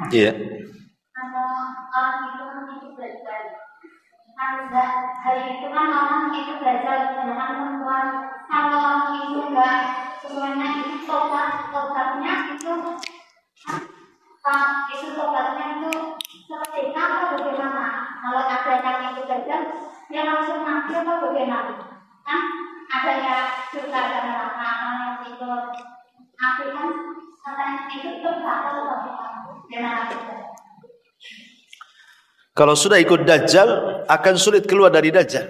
Iya. Kalau orang itu mengikuti belajar, hari itu kan orang itu belajar dengan perempuan. Kalau orang itu enggak semuanya itu tobatnya itu tobatnya itu seperti apa bagaimana? Kalau ada yang itu belajar, dia langsung mati atau bagaimana? Kan ada yang suka dengan orang itu api kan katanya itu atau bagaimana? Kalau sudah ikut Dajjal akan sulit keluar dari Dajjal.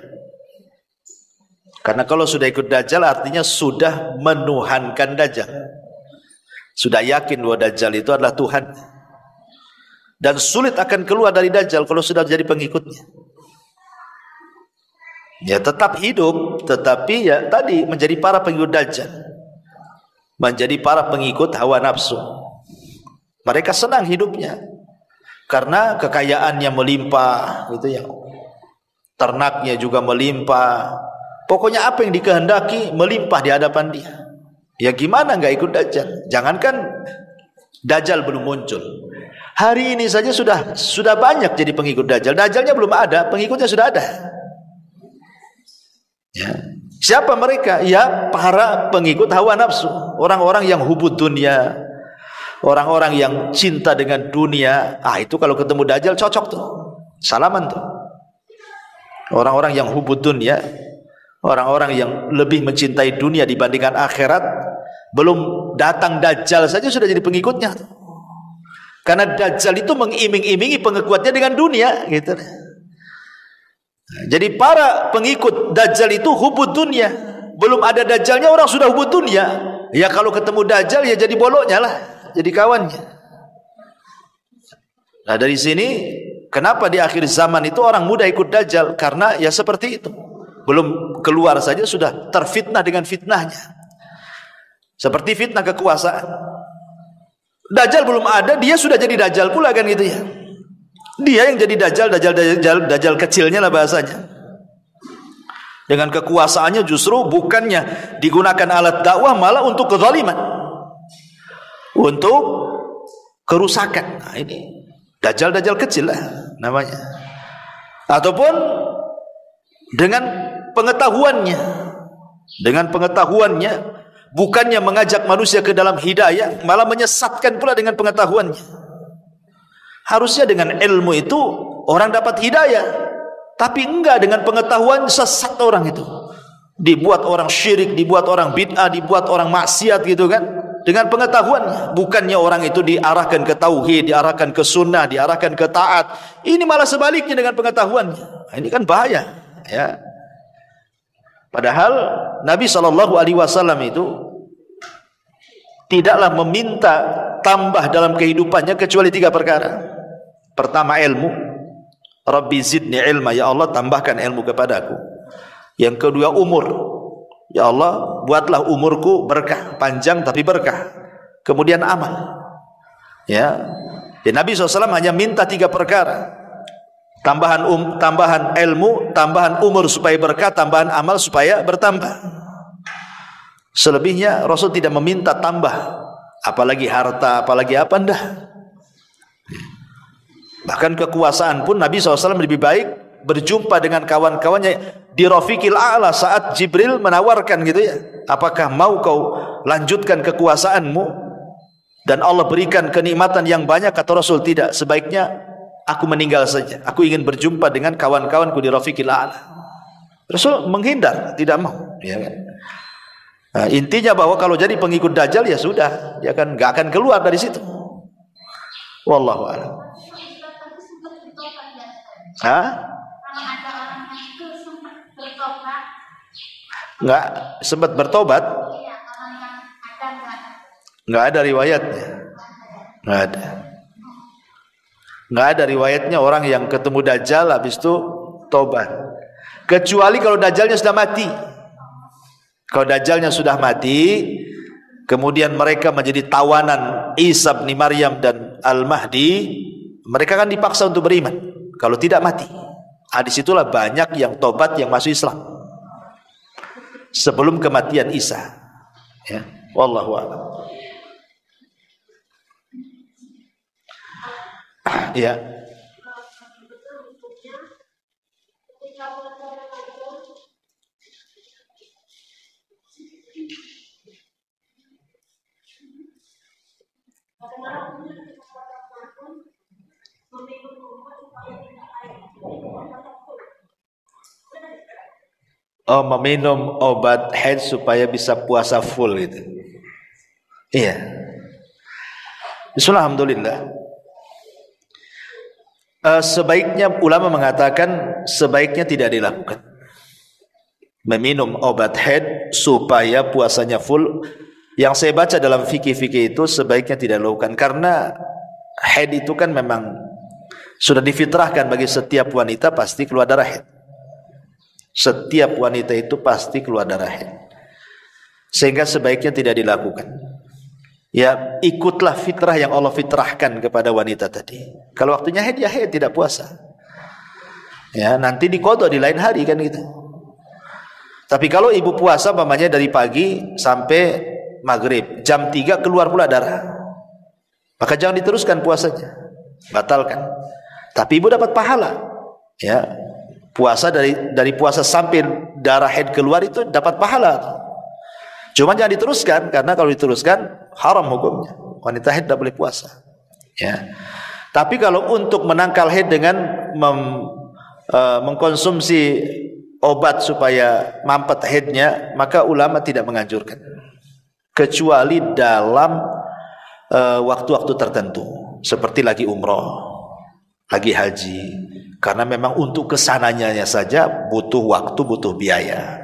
Karena kalau sudah ikut Dajjal artinya sudah menuhankan Dajjal, sudah yakin bahwa Dajjal itu adalah Tuhan, dan sulit akan keluar dari Dajjal kalau sudah jadi pengikutnya. Ya tetap hidup, tetapi ya tadi menjadi para pengikut Dajjal, menjadi para pengikut hawa nafsu. Mereka senang hidupnya karena kekayaannya melimpah, gitu ya. Ternaknya juga melimpah. Pokoknya apa yang dikehendaki melimpah di hadapan dia. Ya gimana nggak ikut Dajjal? Jangankan Dajjal belum muncul, hari ini saja sudah banyak jadi pengikut Dajjal. Dajjalnya belum ada, pengikutnya sudah ada. Ya. Siapa mereka? Ya para pengikut hawa nafsu, orang-orang yang hubud dunia, orang-orang yang cinta dengan dunia. Itu kalau ketemu Dajjal cocok tuh, salaman tuh. Orang-orang yang hubud dunia, Orang-orang yang lebih mencintai dunia dibandingkan akhirat, belum datang Dajjal saja sudah jadi pengikutnya. Karena Dajjal itu mengiming-imingi pengikutnya dengan dunia, gitu. Jadi para pengikut Dajjal itu hubud dunia. Belum ada Dajjalnya orang sudah hubud dunia. Ya kalau ketemu Dajjal ya jadi boloknya lah, jadi kawannya. Nah dari sini kenapa di akhir zaman itu orang muda ikut Dajjal? Karena ya seperti itu. Belum keluar saja sudah terfitnah dengan fitnahnya. Seperti fitnah kekuasaan. Dajjal belum ada, dia sudah jadi Dajjal pula kan gitu ya. Dia yang jadi Dajjal kecilnya lah bahasanya. Dengan kekuasaannya justru bukannya digunakan alat dakwah, malah untuk kezaliman, untuk kerusakan. Nah ini Dajjal kecil lah namanya. Ataupun dengan pengetahuannya bukannya mengajak manusia ke dalam hidayah, malah menyesatkan pula dengan pengetahuannya. Harusnya dengan ilmu itu orang dapat hidayah, tapi enggak, dengan pengetahuan sesat orang itu. Dibuat orang syirik, dibuat orang bid'ah, dibuat orang maksiat gitu kan. Dengan pengetahuannya, bukannya orang itu diarahkan ke tauhid, diarahkan ke sunnah, diarahkan ke taat. Ini malah sebaliknya dengan pengetahuannya. Nah, ini kan bahaya, ya. Padahal Nabi SAW itu tidaklah meminta tambah dalam kehidupannya kecuali 3 perkara. Pertama ilmu, Rabbi zidni ilma, ya Allah tambahkan ilmu kepadaku. Yang kedua umur, ya Allah buatlah umurku berkah, panjang tapi berkah. Kemudian amal, ya. Nabi SAW hanya minta 3 perkara. Tambahan ilmu, tambahan umur supaya berkah, tambahan amal supaya bertambah. Selebihnya Rasul tidak meminta tambah, apalagi harta, apalagi apa, enggak. Bahkan kekuasaan pun Nabi SAW lebih baik berjumpa dengan kawan-kawannya di Rafiqil A'la saat Jibril menawarkan gitu ya, apakah mau kau lanjutkan kekuasaanmu dan Allah berikan kenikmatan yang banyak? Kata Rasul, tidak, sebaiknya aku meninggal saja, aku ingin berjumpa dengan kawan-kawanku di Rafiqil A'la. Rasul menghindar, tidak mau, ya kan? Nah, intinya bahwa kalau jadi pengikut Dajjal ya sudah, dia kan gak akan keluar dari situ. Wallahu a'lam. Nggak sempat bertobat? Nggak ada riwayatnya. Nggak ada riwayatnya orang yang ketemu Dajjal habis itu tobat. Kecuali kalau Dajjalnya sudah mati. Kalau Dajjalnya sudah mati, kemudian mereka menjadi tawanan Isa bin Maryam dan Al-Mahdi, mereka kan dipaksa untuk beriman. Kalau tidak mati, disitulah banyak yang tobat, yang masuk Islam sebelum kematian Isa. Ya, wallahu a'lam. Ya. Oh, meminum obat haid supaya bisa puasa full gitu. Iya. Alhamdulillah. Sebaiknya ulama mengatakan sebaiknya tidak dilakukan. Meminum obat haid supaya puasanya full. Yang saya baca dalam fikih-fikih itu sebaiknya tidak dilakukan, karena haid itu kan memang sudah difitrahkan bagi setiap wanita pasti keluar darah haid. Setiap wanita itu pasti keluar darah haid, sehingga sebaiknya tidak dilakukan. Ya, ikutlah fitrah yang Allah fitrahkan kepada wanita tadi. Kalau waktunya haid ya haid, tidak puasa. Ya, nanti diqadha di lain hari kan gitu. Tapi kalau ibu puasa umpamanya dari pagi sampai maghrib, jam 3 keluar pula darah, maka jangan diteruskan puasanya, batalkan. Tapi ibu dapat pahala. Ya, puasa dari puasa sampai darah haid keluar itu dapat pahala. Cuma jangan diteruskan, karena kalau diteruskan haram hukumnya. Wanita haid tidak boleh puasa. Ya. Tapi kalau untuk menangkal haid dengan mengkonsumsi obat supaya mampet haidnya, maka ulama tidak menganjurkan kecuali dalam waktu-waktu tertentu, seperti lagi umroh, lagi haji, karena memang untuk kesananya saja butuh waktu, butuh biaya,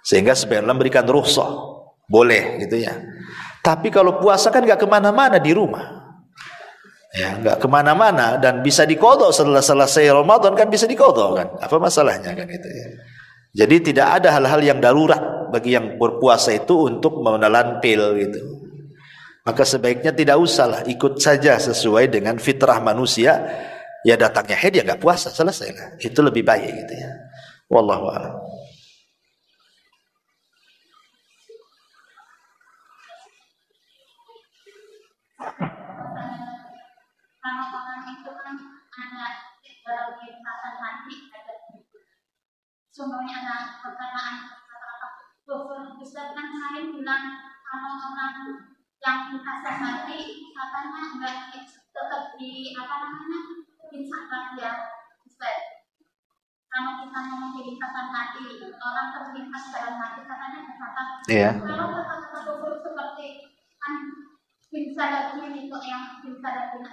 sehingga sebaiknya memberikan rukhsah, boleh gitu ya. Tapi kalau puasa kan nggak kemana-mana di rumah, ya nggak kemana-mana, dan bisa diqadha setelah selesai Ramadan kan bisa diqadha kan, apa masalahnya kan itu ya. Jadi tidak ada hal-hal yang darurat bagi yang berpuasa itu untuk menelan pil gitu. Maka sebaiknya tidak usahlah, ikut saja sesuai dengan fitrah manusia. Ya datangnya haid ya nggak puasa, selesai lah. Itu lebih baik gitu ya. Wallahu a'lam. Kalau orang itu kan ada kegiatan mati, semuanya ada perkataan kata-kata kufur. Ustaz kan saya bilang kalau orang yang dikasih mati katanya enggak tetap di apa namanya disabar ya Ustaz. Kalau kita ngomong kelintasan mati, orang terlintas dalam mati katanya disabar. Iya. Kalau kata-kata kufur seperti kan bin Salatin itu yang bin Salatin itu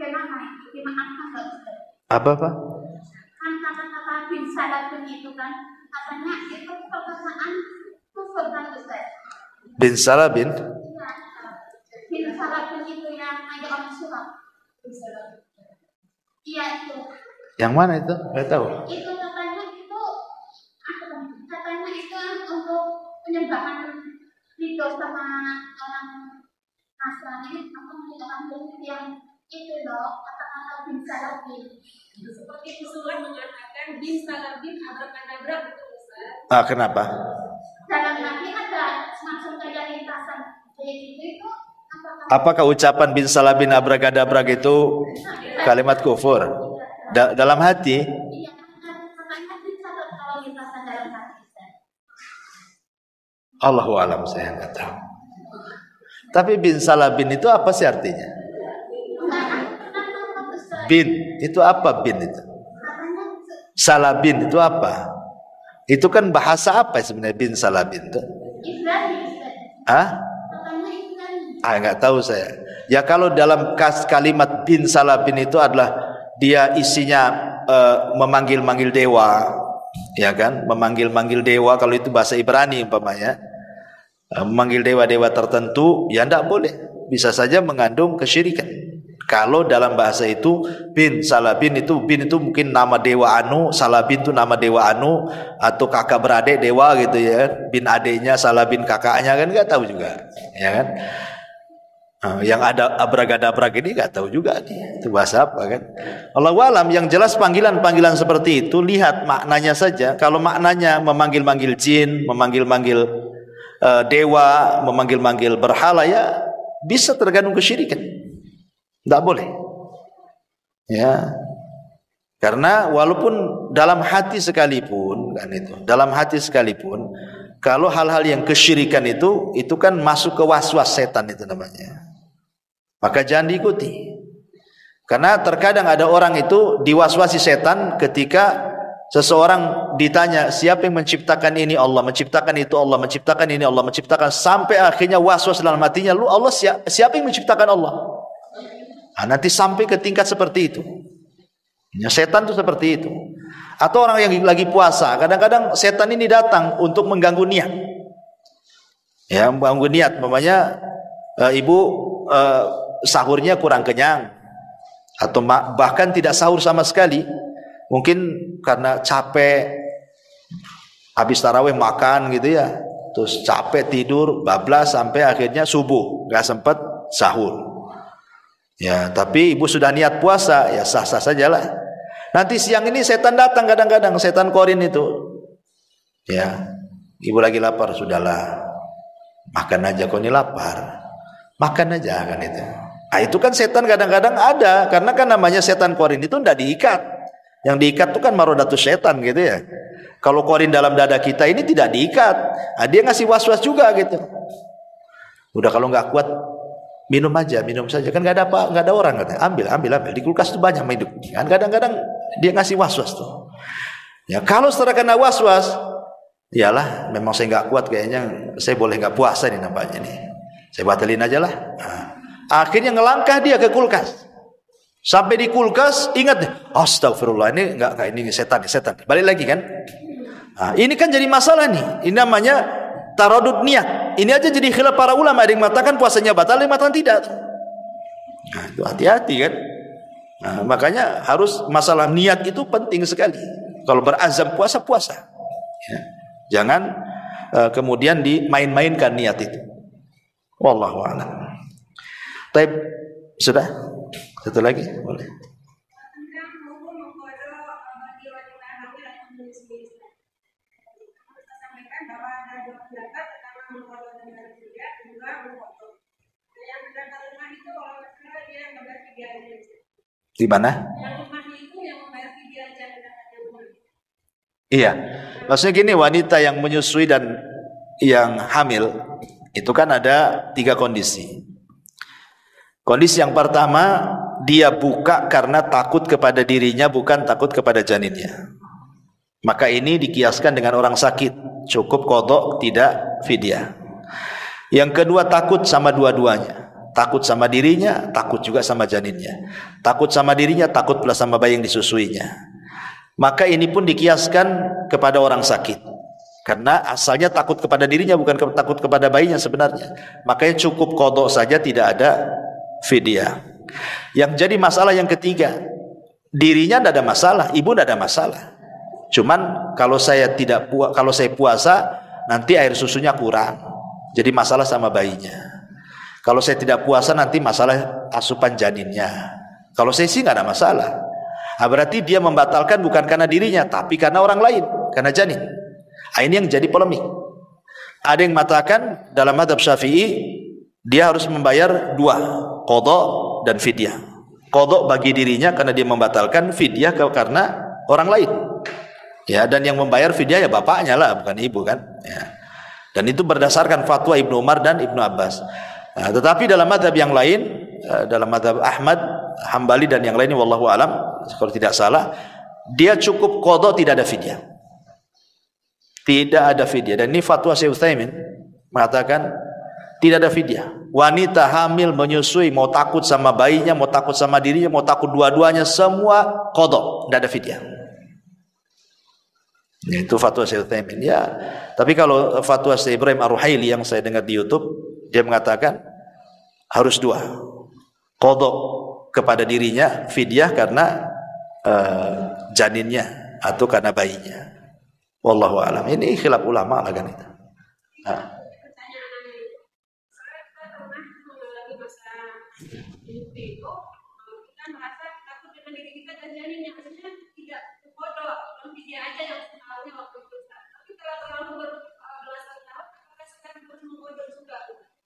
gimana? Dimaafkan nggak Ustaz? Apa? Kan kata-kata bin Salatin itu kan katanya itu perkataan kufur kan Ustaz? Bin Salabin? Iya. Bin Salatin itu yang ada orang surat. Iya itu. Yang mana itu? Nggak tahu. Itu katanya itu katanya itu untuk penyembahan itu sama orang Nasrani atau orang Muslim yang itu loh kata-kata bin Salatin. Seperti usulan mengatakan bin Salatin abrakadabra gitu Ustaz. Ah, kenapa? Dalam Nabi ada semacam kayak lintasan kayak gitu itu Apakah ucapan bin Salabin abrakadabra itu kalimat kufur? Dalam hati? iya katanya dicatat kalau lintasan dalam hati. Allahu a'lam, saya nggak tahu. Tapi bin Salabin itu apa sih artinya? Bin itu apa? Bin itu Salabin itu apa? Itu kan bahasa apa sebenarnya bin Salabin itu? Ah? Nggak tahu saya. Ya kalau dalam kalimat bin Salabin itu adalah dia isinya memanggil-manggil dewa, ya kan? Memanggil-manggil dewa, kalau itu bahasa Ibrani umpamanya. Memanggil dewa-dewa tertentu, ya tidak boleh. Bisa saja mengandung kesyirikan. Kalau dalam bahasa itu bin Salabin itu, bin itu mungkin nama dewa anu, Salabin itu nama dewa anu, atau kakak beradik dewa gitu ya, bin adiknya, Salabin kakaknya, kan nggak tahu juga, ya kan? Yang ada abragadabrag ini nggak tahu juga nih, itu bahasa apa kan? Allahu a'lam. Yang jelas panggilan-panggilan seperti itu lihat maknanya saja. Kalau maknanya memanggil-manggil jin, memanggil-manggil dewa, memanggil-manggil berhala, ya bisa tergandung kesyirikan. Tidak boleh, ya. Karena walaupun dalam hati sekalipun, kan itu, dalam hati sekalipun, kalau hal-hal yang kesyirikan itu kan masuk ke waswas setan itu namanya. Maka jangan diikuti. Karena terkadang ada orang itu diwaswasi setan ketika seseorang ditanya siapa yang menciptakan ini, Allah menciptakan itu, Allah menciptakan ini, Allah menciptakan, sampai akhirnya waswas dalam hatinya, lu Allah siapa yang menciptakan Allah? Nanti sampai ke tingkat seperti itu. Ya, setan itu seperti itu. Atau orang yang lagi puasa, kadang-kadang setan ini datang untuk mengganggu niat. Ya, mengganggu niat. Mamanya ibu sahurnya kurang kenyang, atau bahkan tidak sahur sama sekali. Mungkin karena capek, habis tarawih makan gitu ya, terus capek tidur, bablas sampai akhirnya subuh, nggak sempat sahur. Ya, tapi ibu sudah niat puasa, ya sah-sah sajalah. Nanti siang ini setan datang, kadang-kadang setan korin itu. Ya, ibu lagi lapar, sudahlah, makan aja, kau ini lapar, makan aja kan itu. Itu kan setan kadang-kadang ada, karena kan namanya setan korin itu tidak diikat. Yang diikat itu kan marodatus setan gitu ya. Kalau korin dalam dada kita ini tidak diikat, dia ngasih was-was juga gitu. Udah kalau nggak kuat, minum aja, minum saja. Kan nggak ada apa, nggak ada orang katanya. Ambil. Di kulkas itu banyak hidup. Kan kadang-kadang dia ngasih was-was tuh. Ya kalau setelah kena was-was, iyalah, memang saya nggak kuat kayaknya. Saya boleh nggak puasa nih nampaknya nih. Saya batalin aja lah. Nah, akhirnya ngelangkah dia ke kulkas. Sampai di kulkas ingat deh, astagfirullah, ini nggak kayak ini setan. Balik lagi kan? Nah, ini kan jadi masalah nih. Ini namanya taradud niat. Ini aja jadi khilaf para ulama. Ada yang mengatakan puasanya batal, ada yang mengatakan tidak. Nah, itu hati-hati kan. Nah, makanya harus masalah niat itu penting sekali. Kalau berazam puasa. Ya. Jangan kemudian dimain-mainkan niat itu. Wallahu a'lam. Taib, sudah? Satu lagi boleh. Di mana? Iya, maksudnya gini, wanita yang menyusui dan yang hamil itu kan ada 3 kondisi. Kondisi yang pertama, dia buka karena takut kepada dirinya, bukan takut kepada janinnya. Maka ini dikiaskan dengan orang sakit, cukup qadha, tidak fidyah. Yang kedua, takut sama dua-duanya. Takut sama dirinya, takut juga sama janinnya. Takut sama dirinya, takut pula sama bayi yang disusuinya. Maka ini pun dikiaskan kepada orang sakit. Karena asalnya takut kepada dirinya, bukan takut kepada bayinya sebenarnya. Makanya cukup qadha saja, tidak ada fidyah. Yang jadi masalah yang ketiga, dirinya tidak ada masalah, ibu tidak ada masalah. Cuman kalau saya puasa, nanti air susunya kurang. Jadi masalah sama bayinya. Kalau saya tidak puasa nanti masalah asupan janinnya. Kalau saya sih nggak ada masalah. Nah, berarti dia membatalkan bukan karena dirinya, tapi karena orang lain, karena janin. Nah, ini yang jadi polemik. Ada yang mengatakan dalam mazhab Syafi'i dia harus membayar 2, qadha dan fidyah. Qadha bagi dirinya karena dia membatalkan, fidyah karena orang lain. Ya, dan yang membayar fidyah ya bapaknya lah, bukan ibu kan. Ya. Dan itu berdasarkan fatwa Ibnu Umar dan Ibnu Abbas. Nah, tetapi dalam mazhab yang lain, dalam mazhab Ahmad, Hambali dan yang lainnya, wallahu alam, kalau tidak salah, dia cukup qadha, tidak ada fidyah. Tidak ada fidyah. Dan ini fatwa Syekh Utsaimin mengatakan tidak ada fidyah. Wanita hamil menyusui, mau takut sama bayinya, mau takut sama dirinya, mau takut dua-duanya, semua qadha, tidak ada fidyah. Itu fatwa Syekh Utsaimin. Ya, tapi kalau fatwa Syekh Ibrahim Ar-Ruhaili yang saya dengar di YouTube, dia mengatakan harus 2, qadha kepada dirinya, fidyah karena janinnya atau karena bayinya. Wallahu a'lam. Ini khilaf ulama lah kan itu. Nah.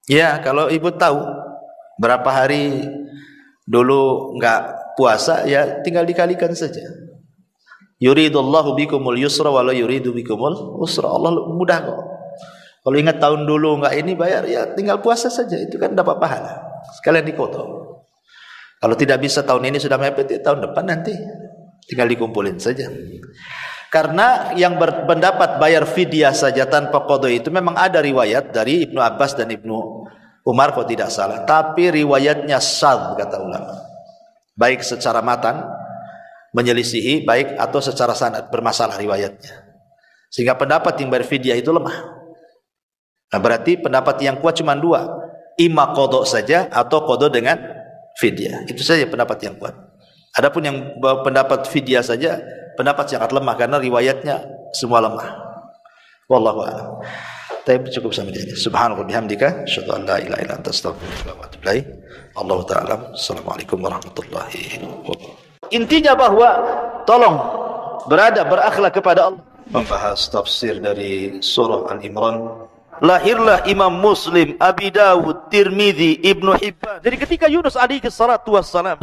Ya, kalau ibu tahu berapa hari dulu enggak puasa, ya tinggal dikalikan saja. Yuridullahu bikumul yusra wa la yuridu bikumul usra. Allah mudah kok. Kalau ingat tahun dulu enggak ini bayar, ya tinggal puasa saja, itu kan dapat pahala. Sekalian dikoto. Kalau tidak bisa tahun ini sudah mepet, ya tahun depan nanti tinggal dikumpulin saja. Karena yang berpendapat bayar fidyah saja tanpa qadha itu memang ada riwayat dari Ibnu Abbas dan Ibnu Umar kalau tidak salah, tapi riwayatnya shadz kata ulama. Baik secara matan menyelisihi, baik atau secara sanad bermasalah riwayatnya. Sehingga pendapat yang bayar fidyah itu lemah. Nah, berarti pendapat yang kuat cuma 2, imma qadha saja atau qadha dengan fidyah. Itu saja pendapat yang kuat. Adapun yang pendapat fidyah saja, pendapat sangat lemah karena riwayatnya semua lemah. Wallahu a'lam. Tapi cukup sampai di sini. Subhanallah bihamdika, asyhadu an la ilaha illa anta, astaghfiruka wa atubu ilaik. Allahu ta'ala. Assalamualaikum warahmatullahi wabarakatuh. Intinya bahwa tolong berakhlak kepada Allah. Membahas tafsir dari surah Al-Imran. Lahirlah Imam Muslim, Abi Dawud, Tirmidzi, Ibnu Hibban. Jadi ketika Yunus alaihi salatu wassalam